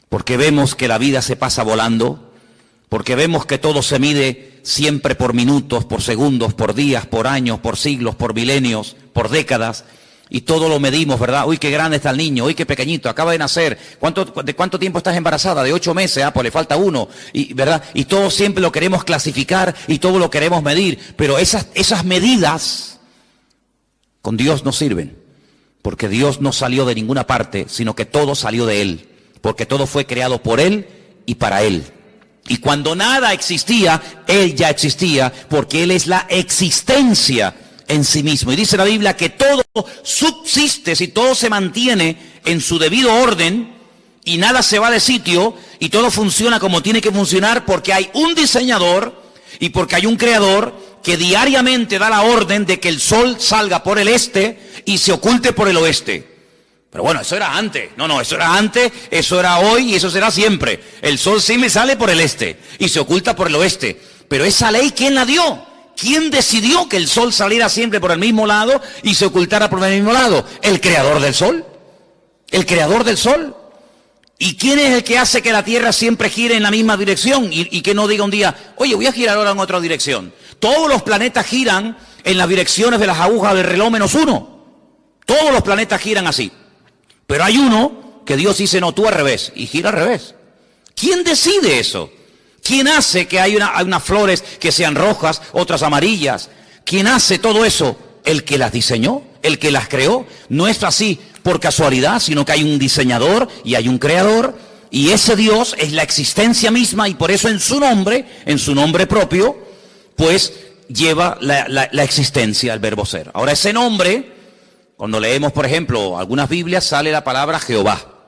Porque vemos que la vida se pasa volando, porque vemos que todo se mide siempre por minutos, por segundos, por días, por años, por siglos, por milenios, por décadas, y todo lo medimos, ¿verdad? Uy, qué grande está el niño, uy, qué pequeñito, acaba de nacer. ¿De cuánto tiempo estás embarazada? De 8 meses, pues le falta 1, y, ¿verdad? Y todo siempre lo queremos clasificar y todo lo queremos medir, pero esas medidas con Dios no sirven, porque Dios no salió de ninguna parte, sino que todo salió de Él, porque todo fue creado por Él y para Él. Y cuando nada existía, Él ya existía, porque Él es la existencia en sí mismo. Y dice la Biblia que todo subsiste, si todo se mantiene en su debido orden, y nada se va de sitio, y todo funciona como tiene que funcionar, porque hay un diseñador, y porque hay un creador, que diariamente da la orden de que el sol salga por el este, y se oculte por el oeste. Pero bueno, eso era antes. No, eso era antes, eso era hoy y eso será siempre. El sol sí me sale por el este y se oculta por el oeste. Pero esa ley, ¿quién la dio? ¿Quién decidió que el sol saliera siempre por el mismo lado y se ocultara por el mismo lado? El creador del sol. El creador del sol. ¿Y quién es el que hace que la Tierra siempre gire en la misma dirección? Y que no diga un día, oye, voy a girar ahora en otra dirección. Todos los planetas giran en las direcciones de las agujas del reloj menos uno. Todos los planetas giran así. Pero hay uno que Dios dice, no, tú al revés, y gira al revés. ¿Quién decide eso? ¿Quién hace que hay unas flores que sean rojas, otras amarillas? ¿Quién hace todo eso? El que las diseñó, el que las creó. No es así por casualidad, sino que hay un diseñador y hay un creador, y ese Dios es la existencia misma, y por eso en su nombre propio, pues lleva la existencia, el verbo ser. Ahora ese nombre, cuando leemos, por ejemplo, algunas Biblias sale la palabra Jehová.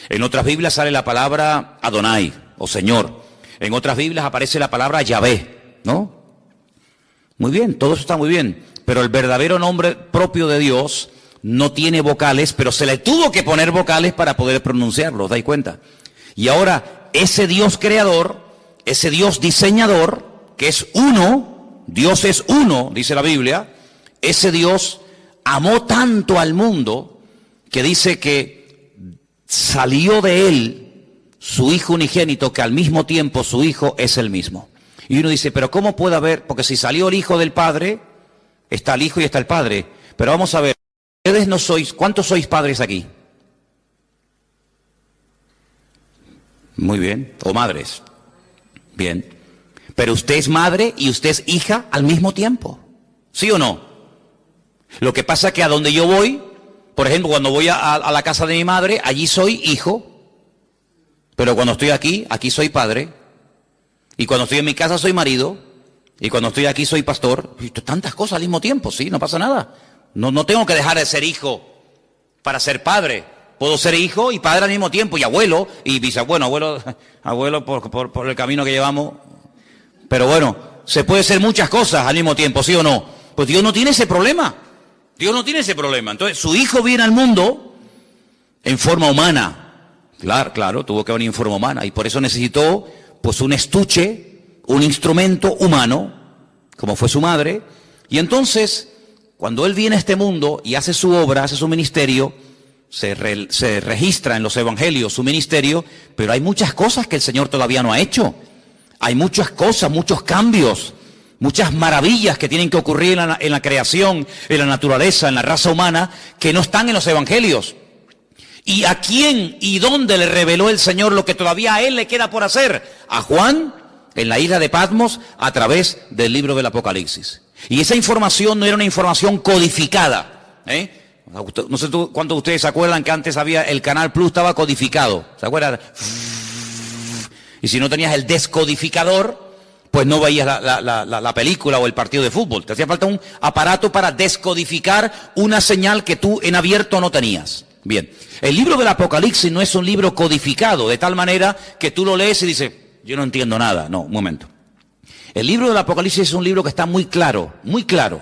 En otras Biblias sale la palabra Adonai, o Señor. En otras Biblias aparece la palabra Yahvé, ¿no? Muy bien, todo eso está muy bien. Pero el verdadero nombre propio de Dios no tiene vocales, pero se le tuvo que poner vocales para poder pronunciarlo, ¿os dais cuenta? Y ahora, ese Dios creador, ese Dios diseñador, que es uno, Dios es uno, dice la Biblia, ese Dios amó tanto al mundo que dice que salió de él su Hijo unigénito, que al mismo tiempo su Hijo es el mismo. Y uno dice, pero ¿cómo puede haber? Porque si salió el Hijo del Padre, está el Hijo y está el Padre. Pero vamos a ver, ustedes no sois, ¿cuántos sois padres aquí? Muy bien, o madres. Bien. Pero usted es madre y usted es hija al mismo tiempo. ¿Sí o no? Lo que pasa es que a donde yo voy, por ejemplo, cuando voy a la casa de mi madre, allí soy hijo, pero cuando estoy aquí soy padre, y cuando estoy en mi casa soy marido, Y cuando estoy aquí soy pastor. Y tantas cosas al mismo tiempo, sí, no pasa nada. No tengo que dejar de ser hijo para ser padre. Puedo ser hijo y padre al mismo tiempo, y abuelo, y bisabuelo, abuelo por el camino que llevamos. Pero bueno, se puede ser muchas cosas al mismo tiempo, ¿sí o no? Pues Dios no tiene ese problema. Dios no tiene ese problema. Entonces, su hijo viene al mundo en forma humana. Claro, tuvo que venir en forma humana. Y por eso necesitó, pues, un estuche, un instrumento humano, como fue su madre. Y entonces, cuando él viene a este mundo y hace su obra, hace su ministerio, se registra en los evangelios su ministerio, pero hay muchas cosas que el Señor todavía no ha hecho. Hay muchas cosas, muchos cambios, muchas maravillas que tienen que ocurrir en la creación, en la naturaleza, en la raza humana, que no están en los evangelios. ¿Y a quién y dónde le reveló el Señor lo que todavía a él le queda por hacer? A Juan, en la isla de Patmos, a través del libro del Apocalipsis. Y esa información no era una información codificada, No sé cuántos de ustedes se acuerdan que antes había el Canal Plus, estaba codificado, ¿se acuerdan? Y si no tenías el descodificador, pues no veías la película o el partido de fútbol. Te hacía falta un aparato para descodificar una señal que tú en abierto no tenías. Bien, el libro del Apocalipsis no es un libro codificado, de tal manera que tú lo lees y dices, yo no entiendo nada. No, un momento. El libro del Apocalipsis es un libro que está muy claro, muy claro.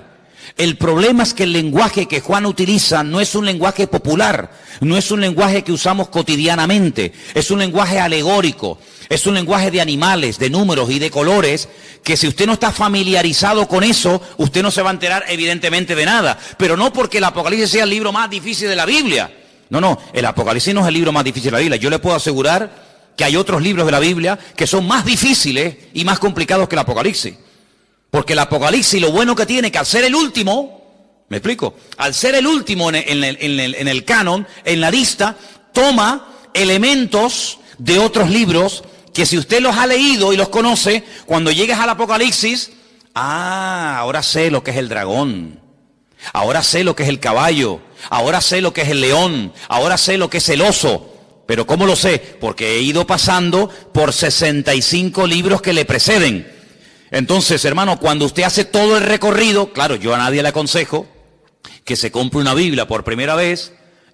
El problema es que el lenguaje que Juan utiliza no es un lenguaje popular, no es un lenguaje que usamos cotidianamente, es un lenguaje alegórico, es un lenguaje de animales, de números y de colores, que si usted no está familiarizado con eso, usted no se va a enterar evidentemente de nada. Pero no porque el Apocalipsis sea el libro más difícil de la Biblia. No, el Apocalipsis no es el libro más difícil de la Biblia. Yo le puedo asegurar que hay otros libros de la Biblia que son más difíciles y más complicados que el Apocalipsis. Porque el Apocalipsis, lo bueno que tiene, que al ser el último, ¿me explico? Al ser el último en el canon, en la lista, toma elementos de otros libros que si usted los ha leído y los conoce, cuando llegues al Apocalipsis, ahora sé lo que es el dragón, ahora sé lo que es el caballo, ahora sé lo que es el león, ahora sé lo que es el oso. ¿Pero cómo lo sé? Porque he ido pasando por 65 libros que le preceden. Entonces, hermano, cuando usted hace todo el recorrido, claro, yo a nadie le aconsejo que se compre una Biblia por primera vez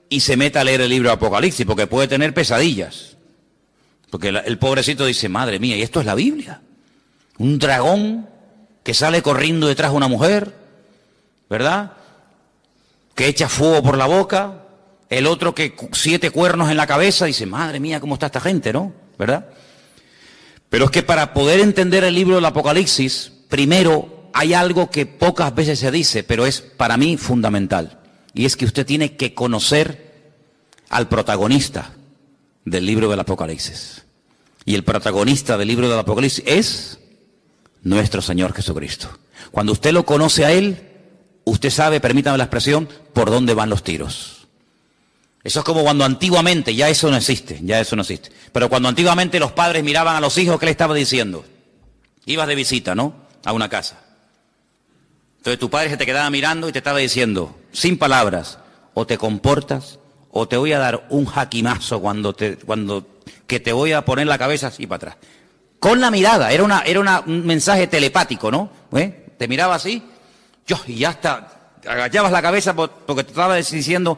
y se meta a leer el libro de Apocalipsis, porque puede tener pesadillas. Porque el pobrecito dice, madre mía, ¿y esto es la Biblia? Un dragón que sale corriendo detrás de una mujer, ¿verdad? Que echa fuego por la boca, el otro que 7 cuernos en la cabeza, dice, madre mía, ¿cómo está esta gente, no? ¿Verdad? Pero es que para poder entender el libro del Apocalipsis, primero hay algo que pocas veces se dice, pero es para mí fundamental. Y es que usted tiene que conocer al protagonista del libro del Apocalipsis. Y el protagonista del libro del Apocalipsis es nuestro Señor Jesucristo. Cuando usted lo conoce a Él, usted sabe, permítame la expresión, por dónde van los tiros. Eso es como cuando antiguamente, ya eso no existe. Pero cuando antiguamente los padres miraban a los hijos, ¿qué le estaba diciendo? Ibas de visita, ¿no? A una casa. Entonces tu padre se te quedaba mirando y te estaba diciendo, sin palabras, o te comportas, o te voy a dar un jaquimazo que te voy a poner la cabeza así para atrás. Con la mirada, era un mensaje telepático, ¿no? Te miraba así, y ya hasta agachaba la cabeza porque te estaba diciendo,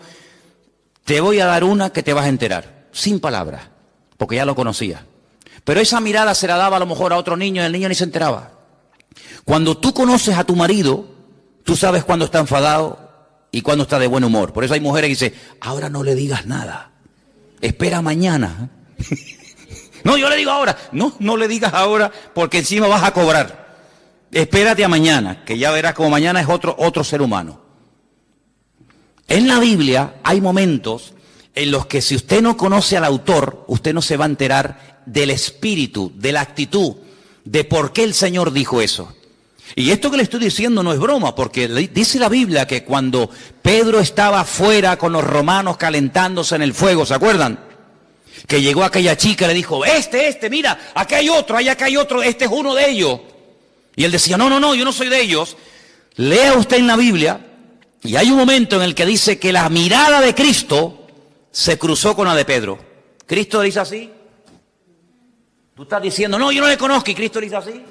te voy a dar una que te vas a enterar, sin palabras, porque ya lo conocía. Pero esa mirada se la daba a lo mejor a otro niño y el niño ni se enteraba. Cuando tú conoces a tu marido, tú sabes cuándo está enfadado y cuándo está de buen humor. Por eso hay mujeres que dicen, ahora no le digas nada, espera mañana. No, yo le digo ahora. No le digas ahora porque encima vas a cobrar. Espérate a mañana, que ya verás como mañana es otro ser humano. En la Biblia hay momentos en los que si usted no conoce al autor, usted no se va a enterar del espíritu, de la actitud, de por qué el Señor dijo eso. Y esto que le estoy diciendo no es broma, porque dice la Biblia que cuando Pedro estaba afuera con los romanos calentándose en el fuego, ¿se acuerdan? Que llegó aquella chica y le dijo, mira, acá hay otro, este es uno de ellos. Y él decía, no, yo no soy de ellos. Lea usted en la Biblia, y hay un momento en el que dice que la mirada de Cristo se cruzó con la de Pedro. Cristo le dice así. Tú estás diciendo, no, yo no le conozco, y Cristo le dice así.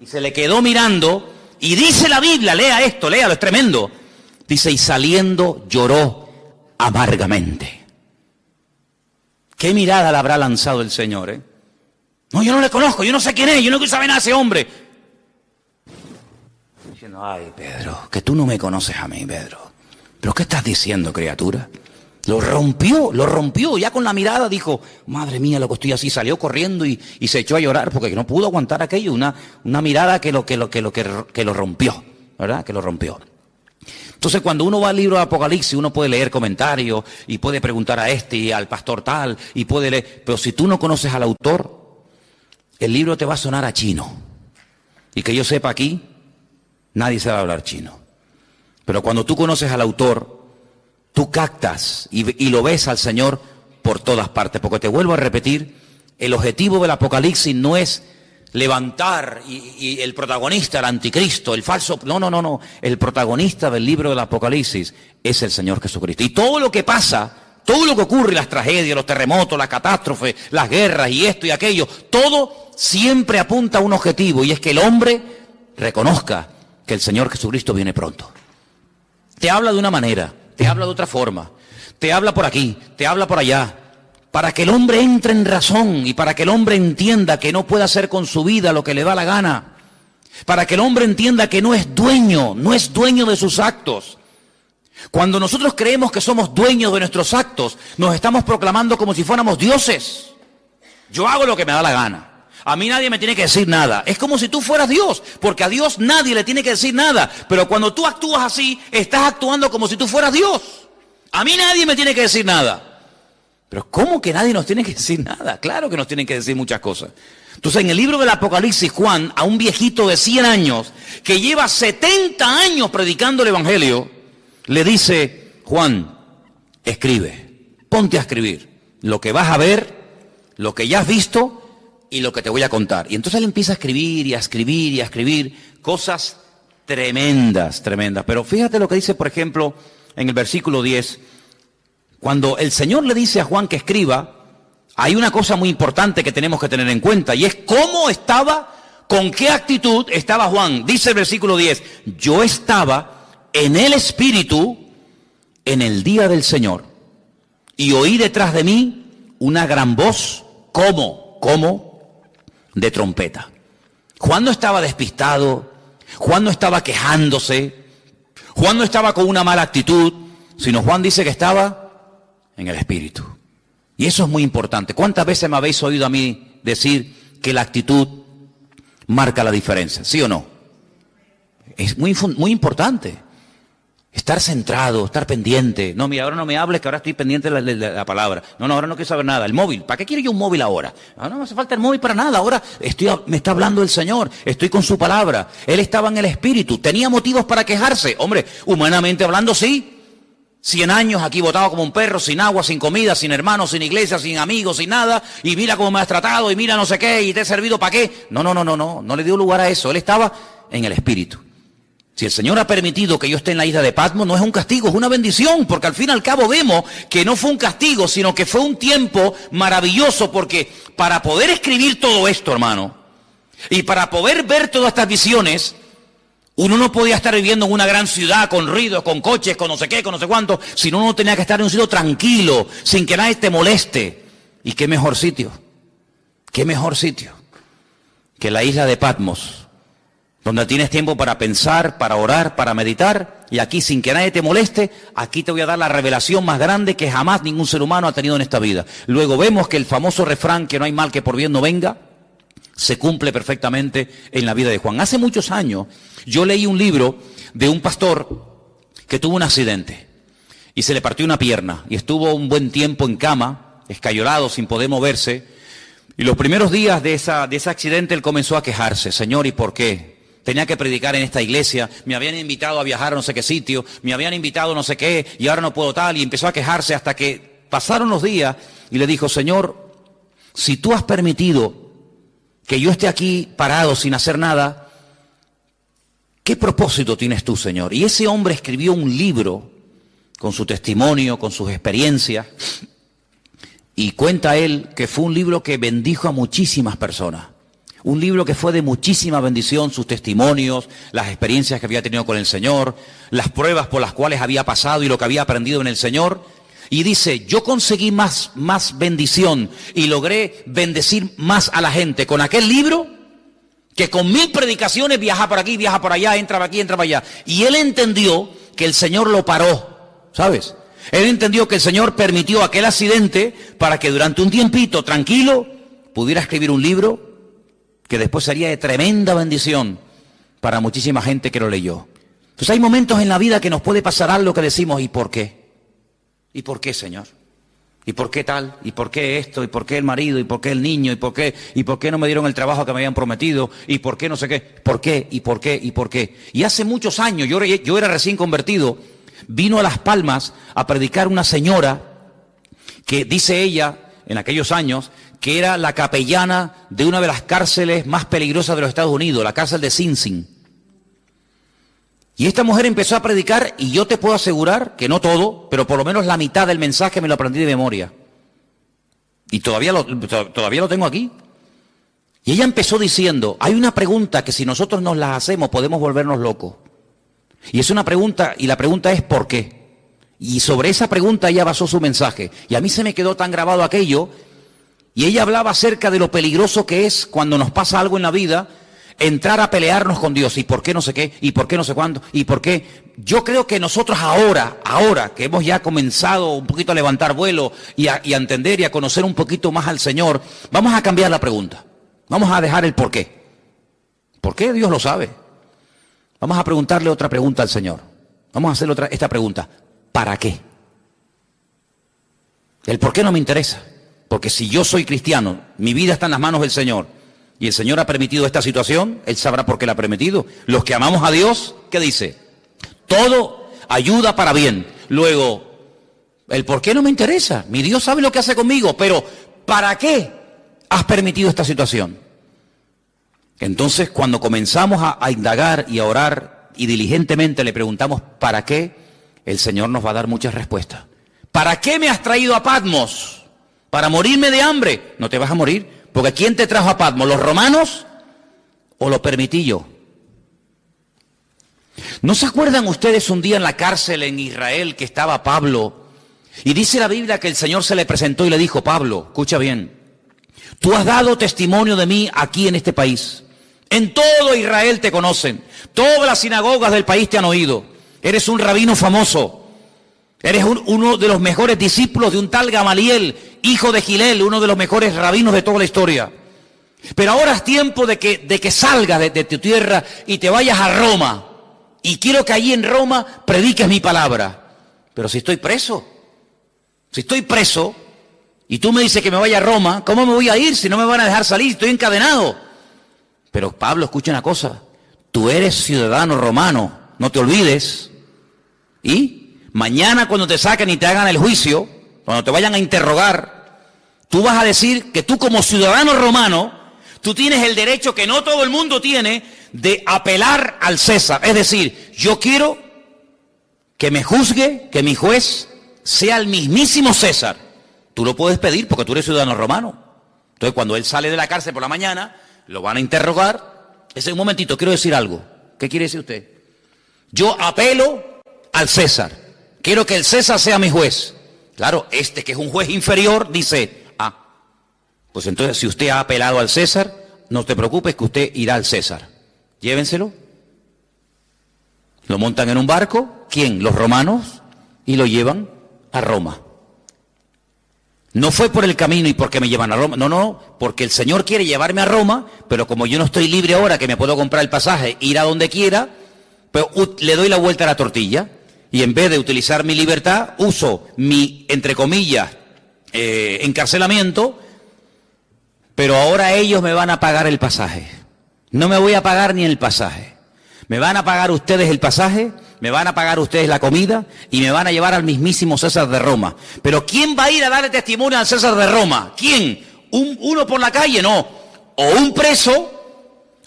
Y se le quedó mirando y dice la Biblia, lea esto, léalo, es tremendo. Dice, y saliendo lloró amargamente. ¿Qué mirada le habrá lanzado el Señor, eh? No, yo no le conozco, yo no sé quién es, yo no quiero saber nada de ese hombre. Diciendo, ay, Pedro, que tú no me conoces a mí, Pedro. ¿Pero qué estás diciendo, criatura? Lo rompió, ya con la mirada dijo, madre mía, lo que estoy así, salió corriendo y se echó a llorar porque no pudo aguantar aquello, una mirada que lo rompió, ¿verdad? Que lo rompió. Entonces, cuando uno va al libro de Apocalipsis, uno puede leer comentarios y puede preguntar a este y al pastor tal, y puede leer, pero si tú no conoces al autor, el libro te va a sonar a chino. Y que yo sepa aquí, nadie sabe hablar chino. Pero cuando tú conoces al autor, tú captas y lo ves al Señor por todas partes. Porque te vuelvo a repetir, el objetivo del Apocalipsis no es levantar y el protagonista, el anticristo, el falso... No. El protagonista del libro del Apocalipsis es el Señor Jesucristo. Y todo lo que pasa, todo lo que ocurre, las tragedias, los terremotos, las catástrofes, las guerras y esto y aquello, todo siempre apunta a un objetivo, y es que el hombre reconozca que el Señor Jesucristo viene pronto. Te habla de una manera, te habla de otra forma, te habla por aquí, te habla por allá, para que el hombre entre en razón y para que el hombre entienda que no puede hacer con su vida lo que le da la gana, para que el hombre entienda que no es dueño de sus actos. Cuando nosotros creemos que somos dueños de nuestros actos, nos estamos proclamando como si fuéramos dioses. Yo hago lo que me da la gana. A mí nadie me tiene que decir nada. Es como si tú fueras Dios, porque a Dios nadie le tiene que decir nada. Pero cuando tú actúas así, estás actuando como si tú fueras Dios. A mí nadie me tiene que decir nada. Pero ¿cómo que nadie nos tiene que decir nada? Claro que nos tienen que decir muchas cosas. Entonces, en el libro del Apocalipsis, Juan, a un viejito de 100 años, que lleva 70 años predicando el Evangelio, le dice, Juan, escribe, ponte a escribir lo que vas a ver, lo que ya has visto y lo que te voy a contar. Y entonces él empieza a escribir y a escribir y a escribir cosas tremendas. Pero fíjate lo que dice, por ejemplo, en el versículo 10, cuando el Señor le dice a Juan que escriba, hay una cosa muy importante que tenemos que tener en cuenta, y es cómo estaba, con qué actitud estaba Juan. Dice el versículo 10, yo estaba en el Espíritu en el día del Señor, y oí detrás de mí una gran voz, como de trompeta. Juan no estaba despistado, Juan no estaba quejándose, Juan no estaba con una mala actitud, sino Juan dice que estaba en el Espíritu. Y eso es muy importante. ¿Cuántas veces me habéis oído a mí decir que la actitud marca la diferencia? ¿Sí o no? Es muy importante. Estar centrado, estar pendiente. No, mira, ahora no me hables, que ahora estoy pendiente de la palabra. No, ahora no quiero saber nada. El móvil, ¿para qué quiero yo un móvil ahora? No me hace falta el móvil para nada. Ahora me está hablando el Señor, estoy con su palabra. Él estaba en el Espíritu. ¿Tenía motivos para quejarse? Hombre, humanamente hablando, sí. 100 años aquí botado como un perro, sin agua, sin comida, sin hermanos, sin iglesia, sin amigos, sin nada. Y mira cómo me has tratado, y mira no sé qué, y te he servido para qué. No le dio lugar a eso. Él estaba en el Espíritu. Si el Señor ha permitido que yo esté en la isla de Patmos, no es un castigo, es una bendición, porque al fin y al cabo vemos que no fue un castigo, sino que fue un tiempo maravilloso, porque para poder escribir todo esto, hermano, y para poder ver todas estas visiones, uno no podía estar viviendo en una gran ciudad con ruidos, con coches, con no sé qué, con no sé cuánto, sino uno tenía que estar en un sitio tranquilo, sin que nadie te moleste. ¿Y qué mejor sitio que la isla de Patmos? Donde tienes tiempo para pensar, para orar, para meditar, y aquí sin que nadie te moleste, aquí te voy a dar la revelación más grande que jamás ningún ser humano ha tenido en esta vida. Luego vemos que el famoso refrán, que no hay mal que por bien no venga, se cumple perfectamente en la vida de Juan. Hace muchos años yo leí un libro de un pastor que tuvo un accidente y se le partió una pierna y estuvo un buen tiempo en cama, escayolado, sin poder moverse, y los primeros días de ese accidente él comenzó a quejarse. Señor, ¿y por qué? Tenía que predicar en esta iglesia, me habían invitado a viajar a no sé qué sitio, me habían invitado a no sé qué, y ahora no puedo tal, y empezó a quejarse hasta que pasaron los días, y le dijo, Señor, si tú has permitido que yo esté aquí parado sin hacer nada, ¿qué propósito tienes tú, Señor? Y ese hombre escribió un libro con su testimonio, con sus experiencias, y cuenta él que fue un libro que bendijo a muchísimas personas. Un libro que fue de muchísima bendición, sus testimonios, las experiencias que había tenido con el Señor, las pruebas por las cuales había pasado y lo que había aprendido en el Señor. Y dice, yo conseguí más bendición y logré bendecir más a la gente con aquel libro que con 1000 predicaciones, viaja por aquí, viaja por allá, entra por aquí, entra para allá. Y él entendió que el Señor lo paró, ¿sabes? Él entendió que el Señor permitió aquel accidente para que durante un tiempito tranquilo pudiera escribir un libro que después sería de tremenda bendición para muchísima gente que lo leyó. Entonces hay momentos en la vida que nos puede pasar algo que decimos, ¿y por qué? ¿Y por qué, Señor? ¿Y por qué tal? ¿Y por qué esto? ¿Y por qué el marido? ¿Y por qué el niño? ¿Y por qué no me dieron el trabajo que me habían prometido? ¿Y por qué no sé qué? ¿Por qué? ¿Y por qué? ¿Y por qué? Y hace muchos años, yo era recién convertido, vino a Las Palmas a predicar una señora que dice ella, en aquellos años, que era la capellana de una de las cárceles más peligrosas de los Estados Unidos, la cárcel de Sing Sing. Y esta mujer empezó a predicar y yo te puedo asegurar que no todo, pero por lo menos la mitad del mensaje me lo aprendí de memoria. Y todavía lo tengo aquí. Y ella empezó diciendo, hay una pregunta que si nosotros nos la hacemos podemos volvernos locos. Y es una pregunta, y la pregunta es ¿por qué? Y sobre esa pregunta ella basó su mensaje. Y a mí se me quedó tan grabado aquello. Y ella hablaba acerca de lo peligroso que es cuando nos pasa algo en la vida, entrar a pelearnos con Dios. ¿Y por qué no sé qué? ¿Y por qué no sé cuándo? ¿Y por qué? Yo creo que nosotros ahora que hemos ya comenzado un poquito a levantar vuelo y a entender y a conocer un poquito más al Señor, vamos a cambiar la pregunta. Vamos a dejar el por qué. ¿Por qué? Dios lo sabe. Vamos a preguntarle otra pregunta al Señor. Vamos a hacerle esta pregunta. ¿Para qué? El por qué no me interesa. Porque si yo soy cristiano, mi vida está en las manos del Señor, y el Señor ha permitido esta situación, Él sabrá por qué la ha permitido. Los que amamos a Dios, ¿qué dice? Todo ayuda para bien. Luego, el por qué no me interesa. Mi Dios sabe lo que hace conmigo, pero ¿para qué has permitido esta situación? Entonces, cuando comenzamos a indagar y a orar y diligentemente le preguntamos ¿para qué? El Señor nos va a dar muchas respuestas. ¿Para qué me has traído a Patmos? ¿Para morirme de hambre? No te vas a morir, porque ¿quién te trajo a Patmos? ¿Los romanos o lo permití yo? ¿No se acuerdan ustedes un día en la cárcel en Israel que estaba Pablo? Y dice la Biblia que el Señor se le presentó y le dijo, Pablo, escucha bien, tú has dado testimonio de mí aquí en este país. En todo Israel te conocen, todas las sinagogas del país te han oído. Eres un rabino famoso. Eres uno de los mejores discípulos de un tal Gamaliel, hijo de Gilel, uno de los mejores rabinos de toda la historia. Pero ahora es tiempo de que salgas de tu tierra y te vayas a Roma. Y quiero que allí en Roma prediques mi palabra. Pero si estoy preso y tú me dices que me vaya a Roma, ¿cómo me voy a ir si no me van a dejar salir? Estoy encadenado. Pero Pablo, escucha una cosa, tú eres ciudadano romano, no te olvides. ¿Y? Mañana cuando te saquen y te hagan el juicio, cuando te vayan a interrogar, tú vas a decir que tú como ciudadano romano, tú tienes el derecho que no todo el mundo tiene de apelar al César. Es decir, yo quiero que me juzgue, que mi juez sea el mismísimo César. Tú lo puedes pedir porque tú eres ciudadano romano. Entonces cuando él sale de la cárcel por la mañana, lo van a interrogar. Un momentito, quiero decir algo. ¿Qué quiere decir usted? Yo apelo al César. Quiero que el César sea mi juez. Claro, este que es un juez inferior dice, pues entonces si usted ha apelado al César, no te preocupes que usted irá al César. Llévenselo. Lo montan en un barco, ¿quién? Los romanos, y lo llevan a Roma. No fue por el camino y porque me llevan a Roma, no, porque el Señor quiere llevarme a Roma, pero como yo no estoy libre ahora, que me puedo comprar el pasaje, ir a donde quiera, pues le doy la vuelta a la tortilla. Y en vez de utilizar mi libertad, uso mi, entre comillas, encarcelamiento, pero ahora ellos me van a pagar el pasaje. No me voy a pagar ni el pasaje. Me van a pagar ustedes el pasaje, me van a pagar ustedes la comida y me van a llevar al mismísimo César de Roma. Pero ¿quién va a ir a darle testimonio al César de Roma? ¿Quién? ¿Uno por la calle? No. O un preso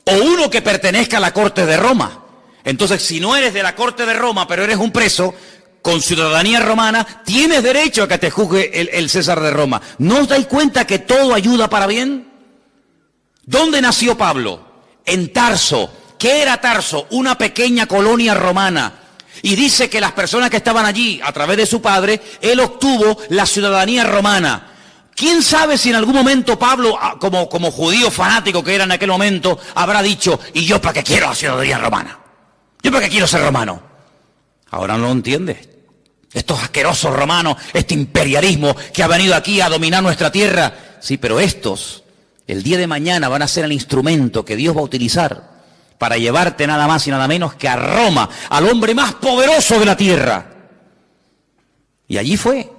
o uno que pertenezca a la corte de Roma. Entonces, si no eres de la corte de Roma, pero eres un preso con ciudadanía romana, tienes derecho a que te juzgue el César de Roma. ¿No os dais cuenta que todo ayuda para bien? ¿Dónde nació Pablo? En Tarso. ¿Qué era Tarso? Una pequeña colonia romana. Y dice que las personas que estaban allí, a través de su padre, él obtuvo la ciudadanía romana. ¿Quién sabe si en algún momento Pablo, como judío fanático que era en aquel momento, habrá dicho, ¿y yo para qué quiero la ciudadanía romana? ¿Yo para qué quiero ser romano? Ahora no lo entiende. Estos asquerosos romanos, este imperialismo que ha venido aquí a dominar nuestra tierra. Sí, pero estos, el día de mañana van a ser el instrumento que Dios va a utilizar para llevarte nada más y nada menos que a Roma, al hombre más poderoso de la tierra. Y allí fue.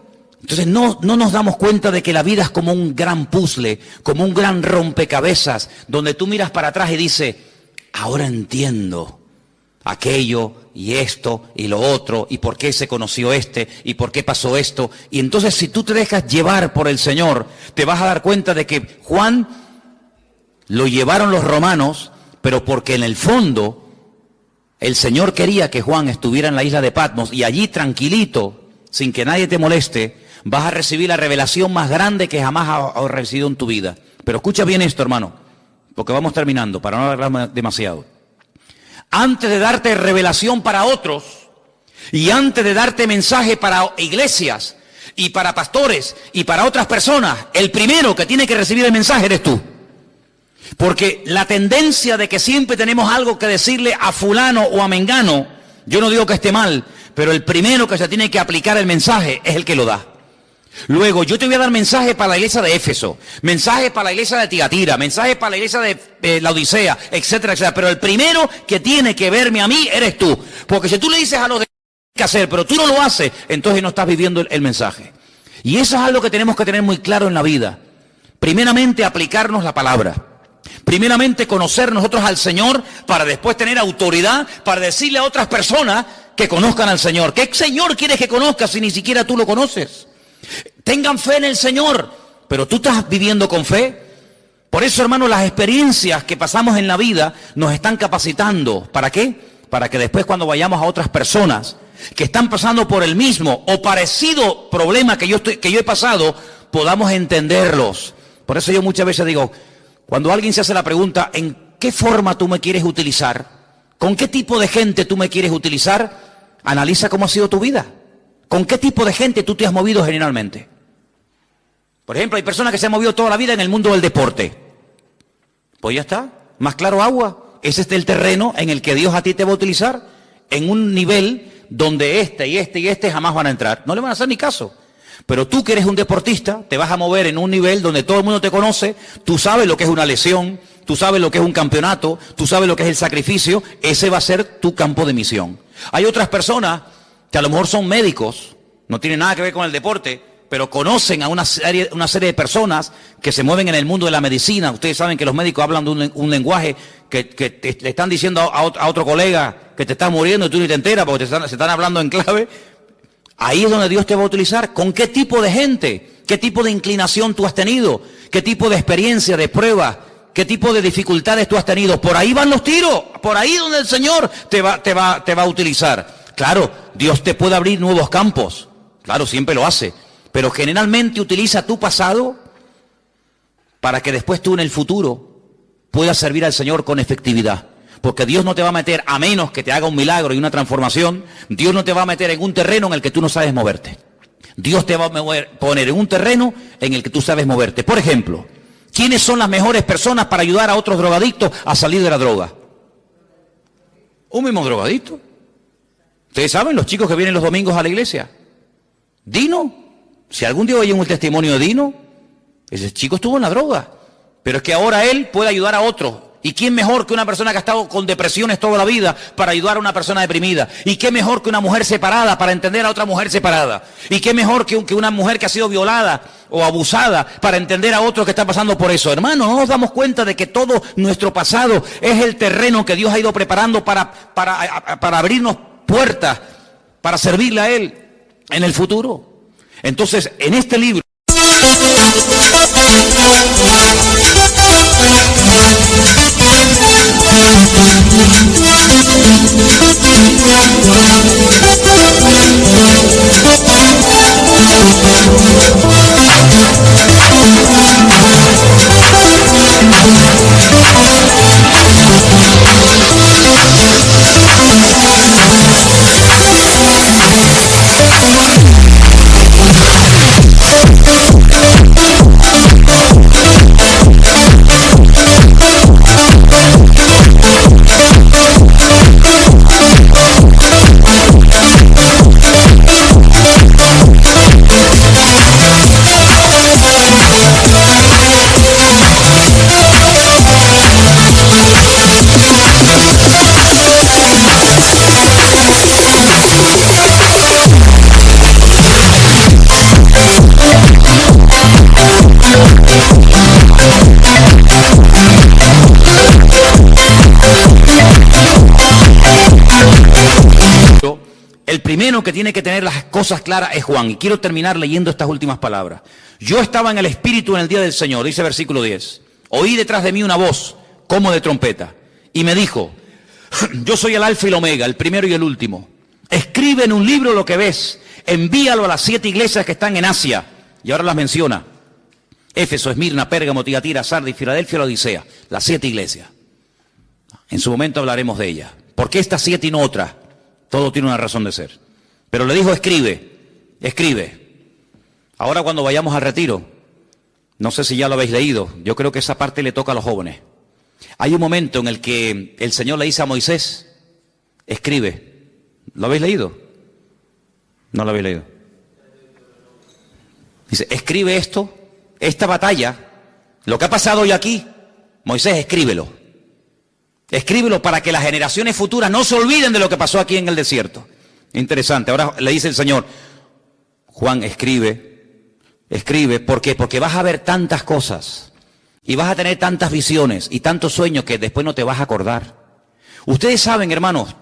Entonces no nos damos cuenta de que la vida es como un gran puzzle, como un gran rompecabezas, donde tú miras para atrás y dices, ahora entiendo aquello y esto y lo otro, y por qué se conoció este, y por qué pasó esto. Y entonces si tú te dejas llevar por el Señor, te vas a dar cuenta de que Juan lo llevaron los romanos, pero porque en el fondo el Señor quería que Juan estuviera en la isla de Patmos, y allí tranquilito, sin que nadie te moleste, vas a recibir la revelación más grande que jamás has recibido en tu vida. Pero escucha bien esto, hermano, porque vamos terminando, para no alargar demasiado. Antes de darte revelación para otros, y antes de darte mensaje para iglesias, y para pastores, y para otras personas, el primero que tiene que recibir el mensaje eres tú. Porque la tendencia de que siempre tenemos algo que decirle a fulano o a mengano, yo no digo que esté mal, pero el primero que se tiene que aplicar el mensaje es el que lo da. Luego, yo te voy a dar mensaje para la iglesia de Éfeso, mensaje para la iglesia de Tiatira, mensaje para la iglesia de la Odisea, etcétera, etcétera. Pero el primero que tiene que verme a mí eres tú. Porque si tú le dices a los demás qué hacer, pero tú no lo haces, entonces no estás viviendo el mensaje. Y eso es algo que tenemos que tener muy claro en la vida. Primeramente, aplicarnos la palabra. Primeramente, conocer nosotros al Señor para después tener autoridad para decirle a otras personas que conozcan al Señor. ¿Qué Señor quieres que conozcas si ni siquiera tú lo conoces? Tengan fe en el Señor, pero tú estás viviendo con fe. Por eso, hermano, las experiencias que pasamos en la vida nos están capacitando. ¿Para qué? Para que después, cuando vayamos a otras personas que están pasando por el mismo o parecido problema que yo he pasado, podamos entenderlos. Por eso yo muchas veces digo, cuando alguien se hace la pregunta, ¿en qué forma tú me quieres utilizar? ¿Con qué tipo de gente tú me quieres utilizar? Analiza cómo ha sido tu vida. ¿Con qué tipo de gente tú te has movido generalmente? Por ejemplo, hay personas que se han movido toda la vida en el mundo del deporte. Pues ya está, más claro agua. Ese es el terreno en el que Dios a ti te va a utilizar, en un nivel donde este y este y este jamás van a entrar. No le van a hacer ni caso. Pero tú que eres un deportista, te vas a mover en un nivel donde todo el mundo te conoce, tú sabes lo que es una lesión, tú sabes lo que es un campeonato, tú sabes lo que es el sacrificio, ese va a ser tu campo de misión. Hay otras personas que a lo mejor son médicos, no tienen nada que ver con el deporte, pero conocen a una serie de personas que se mueven en el mundo de la medicina. Ustedes saben que los médicos hablan de un lenguaje que le están diciendo a otro colega que te estás muriendo y tú ni te enteras porque se están hablando en clave. Ahí es donde Dios te va a utilizar. ¿Con qué tipo de gente? ¿Qué tipo de inclinación tú has tenido? ¿Qué tipo de experiencia, de prueba? ¿Qué tipo de dificultades tú has tenido? Por ahí van los tiros. Por ahí donde el Señor te va a utilizar. Claro, Dios te puede abrir nuevos campos. Claro, siempre lo hace. Pero generalmente utiliza tu pasado para que después tú en el futuro puedas servir al Señor con efectividad. Porque Dios no te va a meter, a menos que te haga un milagro y una transformación, Dios no te va a meter en un terreno en el que tú no sabes moverte. Dios te va a poner en un terreno en el que tú sabes moverte. Por ejemplo, ¿quiénes son las mejores personas para ayudar a otros drogadictos a salir de la droga? Un mismo drogadicto. Ustedes saben, los chicos que vienen los domingos a la iglesia. Dino, si algún día oyen un testimonio de Dino, ese chico estuvo en la droga. Pero es que ahora él puede ayudar a otros. ¿Y quién mejor que una persona que ha estado con depresiones toda la vida para ayudar a una persona deprimida? ¿Y qué mejor que una mujer separada para entender a otra mujer separada? ¿Y qué mejor que una mujer que ha sido violada o abusada para entender a otro que está pasando por eso? Hermano, no nos damos cuenta de que todo nuestro pasado es el terreno que Dios ha ido preparando para abrirnos puertas, para servirle a Él en el futuro. Entonces, en este libro primero que tiene que tener las cosas claras es Juan. Y quiero terminar leyendo estas últimas palabras. Yo estaba en el Espíritu en el día del Señor, dice versículo 10. Oí detrás de mí una voz, como de trompeta, y me dijo, yo soy el Alfa y el Omega, el primero y el último. Escribe en un libro lo que ves, envíalo a las 7 iglesias que están en Asia. Y ahora las menciona. Éfeso, Esmirna, Pérgamo, Tiatira, Sardis, Filadelfia, la Odisea. Las 7 iglesias. En su momento hablaremos de ellas. ¿Por qué estas 7 y no otras? Todo tiene una razón de ser. Pero le dijo, escribe, escribe. Ahora cuando vayamos al retiro, no sé si ya lo habéis leído, yo creo que esa parte le toca a los jóvenes. Hay un momento en el que el Señor le dice a Moisés, escribe. ¿Lo habéis leído? No lo habéis leído. Dice, escribe esto, esta batalla, lo que ha pasado hoy aquí, Moisés, escríbelo. Escríbelo para que las generaciones futuras no se olviden de lo que pasó aquí en el desierto. Interesante. Ahora le dice el Señor, Juan, escribe, escribe. ¿Por qué? Porque vas a ver tantas cosas y vas a tener tantas visiones y tantos sueños que después no te vas a acordar. Ustedes saben, hermanos,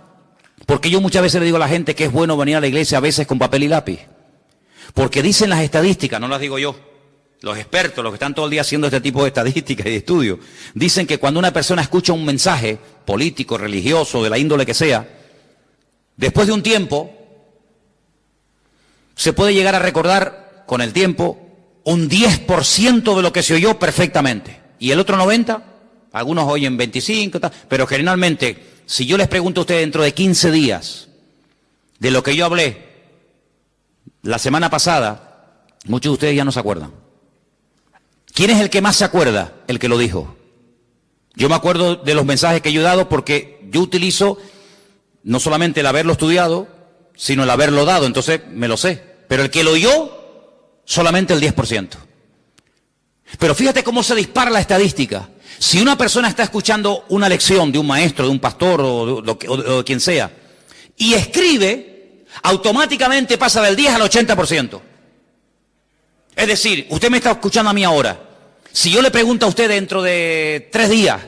porque yo muchas veces le digo a la gente que es bueno venir a la iglesia a veces con papel y lápiz. Porque dicen las estadísticas, no las digo yo. Los expertos, los que están todo el día haciendo este tipo de estadísticas y de estudios, dicen que cuando una persona escucha un mensaje político, religioso, de la índole que sea, después de un tiempo, se puede llegar a recordar con el tiempo un 10% de lo que se oyó perfectamente. Y el otro 90%, algunos oyen 25%, pero generalmente, si yo les pregunto a ustedes dentro de 15 días de lo que yo hablé la semana pasada, muchos de ustedes ya no se acuerdan. ¿Quién es el que más se acuerda? El que lo dijo. Yo me acuerdo de los mensajes que yo he dado porque yo utilizo no solamente el haberlo estudiado, sino el haberlo dado, entonces me lo sé. Pero el que lo oyó, solamente el 10%. Pero fíjate cómo se dispara la estadística. Si una persona está escuchando una lección de un maestro, de un pastor o de quien sea, y escribe, automáticamente pasa del 10 al 80%. Es decir, usted me está escuchando a mí ahora. Si yo le pregunto a usted dentro de 3 días,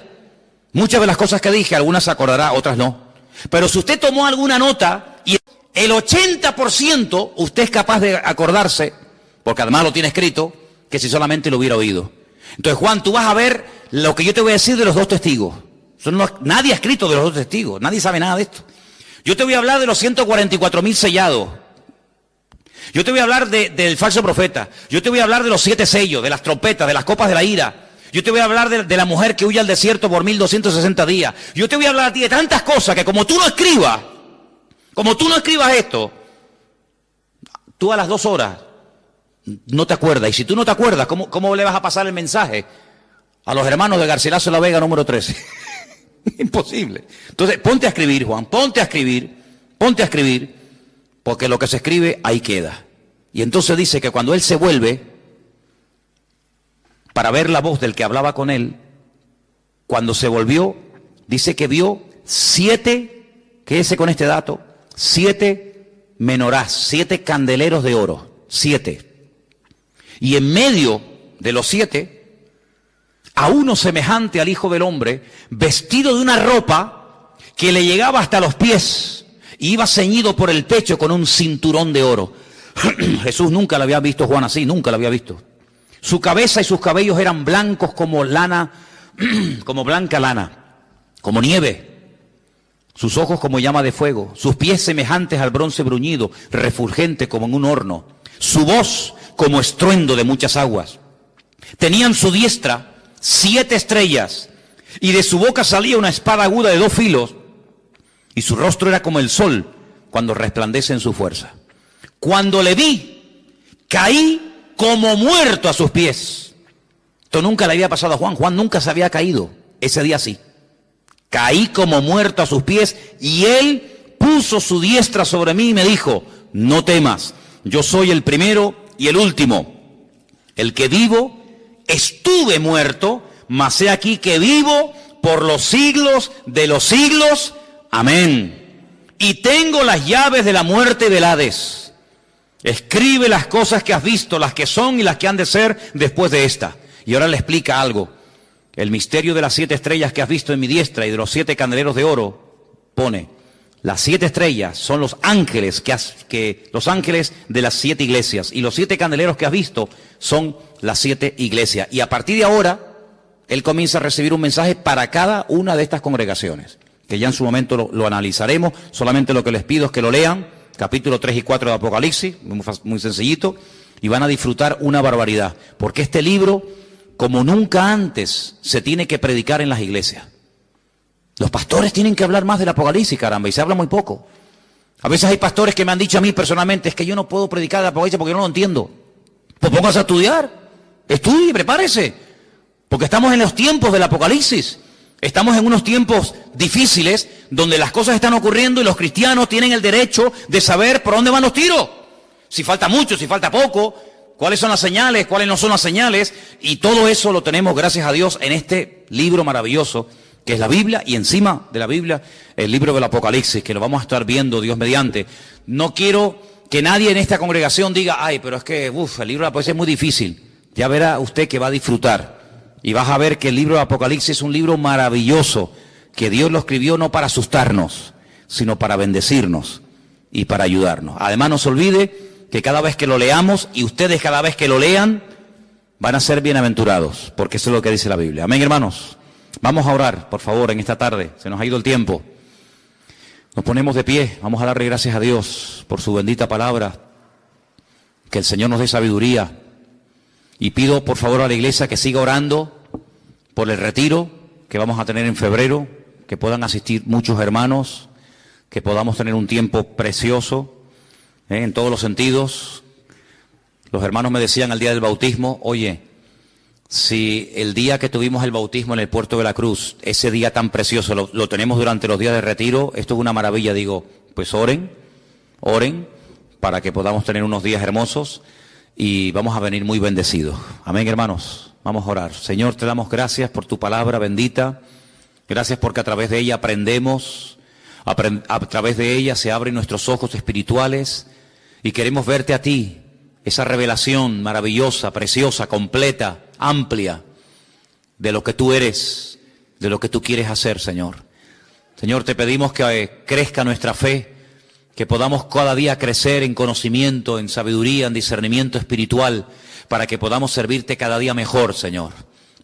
muchas de las cosas que dije, algunas se acordará, otras no. Pero si usted tomó alguna nota y el 80% usted es capaz de acordarse, porque además lo tiene escrito, que si solamente lo hubiera oído. Entonces, Juan, tú vas a ver lo que yo te voy a decir de los 2 testigos. Nadie ha escrito de los 2 testigos, nadie sabe nada de esto. Yo te voy a hablar de los 144.000 sellados. Yo te voy a hablar del falso profeta. Yo te voy a hablar de los 7 sellos, de las trompetas, de las copas de la ira. Yo te voy a hablar de la mujer que huye al desierto por 1260 días. Yo te voy a hablar a ti de tantas cosas que como tú no escribas esto, tú a las 2 horas no te acuerdas. Y si tú no te acuerdas, ¿cómo le vas a pasar el mensaje a los hermanos de Garcilaso de la Vega número 13? Imposible. Entonces, ponte a escribir, Juan, ponte a escribir, porque lo que se escribe ahí queda. Y entonces dice que cuando él se vuelve para ver la voz del que hablaba con él, cuando se volvió, dice que vio 7, quédese con este dato, 7 menorás, 7 candeleros de oro, 7. Y en medio de los 7, a uno semejante al Hijo del Hombre, vestido de una ropa que le llegaba hasta los pies, y iba ceñido por el pecho con un cinturón de oro. Jesús nunca lo había visto, Juan, así, nunca lo había visto. Su cabeza y sus cabellos eran blancos como lana, como blanca lana, como nieve. Sus ojos como llama de fuego, sus pies semejantes al bronce bruñido, refulgente como en un horno. Su voz como estruendo de muchas aguas. Tenía en su diestra 7 estrellas, y de su boca salía una espada aguda de 2 filos, y su rostro era como el sol cuando resplandece en su fuerza. Cuando le vi, caí como muerto a sus pies. Esto nunca le había pasado a Juan. Juan nunca se había caído. Ese día sí. Caí como muerto a sus pies, y él puso su diestra sobre mí y me dijo, no temas, yo soy el primero y el último, el que vivo. Estuve muerto, mas he aquí que vivo por los siglos de los siglos. Amén. Y tengo las llaves de la muerte y del Hades. Escribe las cosas que has visto, las que son y las que han de ser después de esta. Y ahora le explica algo. El misterio de las 7 estrellas que has visto en mi diestra y de los 7 candeleros de oro, pone, Las 7 estrellas son los ángeles los ángeles de las 7 iglesias, y los 7 candeleros que has visto son las 7 iglesias. Y a partir de ahora, él comienza a recibir un mensaje para cada una de estas congregaciones, que ya en su momento lo analizaremos. Solamente lo que les pido es que lo lean, capítulo 3 y 4 de Apocalipsis, muy sencillito, y van a disfrutar una barbaridad, porque este libro, como nunca antes, se tiene que predicar en las iglesias. Los pastores tienen que hablar más del Apocalipsis, caramba, y se habla muy poco. A veces hay pastores que me han dicho a mí personalmente, es que yo no puedo predicar el Apocalipsis porque yo no lo entiendo. Pues póngase a estudiar, estudie, prepárese, porque estamos en los tiempos del Apocalipsis. Estamos en unos tiempos difíciles donde las cosas están ocurriendo y los cristianos tienen el derecho de saber por dónde van los tiros. Si falta mucho, si falta poco, cuáles son las señales, cuáles no son las señales, y todo eso lo tenemos, gracias a Dios, en este libro maravilloso que es la Biblia, y encima de la Biblia, el libro del Apocalipsis, que lo vamos a estar viendo, Dios mediante. No quiero que nadie en esta congregación diga, ay, pero es que, el libro del Apocalipsis es muy difícil. Ya verá usted que va a disfrutar, y vas a ver que el libro del Apocalipsis es un libro maravilloso, que Dios lo escribió no para asustarnos, sino para bendecirnos y para ayudarnos. Además, no se olvide que cada vez que lo leamos, y ustedes cada vez que lo lean, van a ser bienaventurados, porque eso es lo que dice la Biblia. Amén, hermanos. Vamos a orar, por favor, en esta tarde. Se nos ha ido el tiempo. Nos ponemos de pie. Vamos a darle gracias a Dios por su bendita palabra. Que el Señor nos dé sabiduría. Y pido, por favor, a la iglesia que siga orando por el retiro que vamos a tener en febrero. Que puedan asistir muchos hermanos. Que podamos tener un tiempo precioso, en todos los sentidos. Los hermanos me decían al día del bautismo, oye, si el día que tuvimos el bautismo en el Puerto de la Cruz, ese día tan precioso, lo tenemos durante los días de retiro, esto es una maravilla. Digo, pues oren para que podamos tener unos días hermosos y vamos a venir muy bendecidos. Amén, hermanos. Vamos a orar. Señor, te damos gracias por tu palabra bendita. Gracias porque a través de ella aprendemos, a través de ella se abren nuestros ojos espirituales y queremos verte a ti, esa revelación maravillosa, preciosa, completa, amplia, de lo que tú eres, de lo que tú quieres hacer, Señor. Señor, te pedimos que crezca nuestra fe, que podamos cada día crecer en conocimiento, en sabiduría, en discernimiento espiritual, para que podamos servirte cada día mejor, Señor.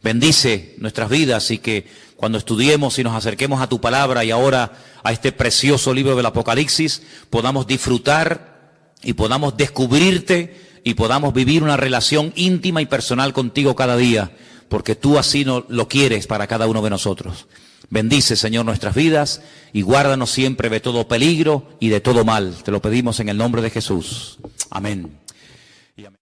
Bendice nuestras vidas y que cuando estudiemos y nos acerquemos a tu palabra y ahora a este precioso libro del Apocalipsis, podamos disfrutar y podamos descubrirte y podamos vivir una relación íntima y personal contigo cada día, porque tú así lo quieres para cada uno de nosotros. Bendice, Señor, nuestras vidas y guárdanos siempre de todo peligro y de todo mal. Te lo pedimos en el nombre de Jesús. Amén. Y amén.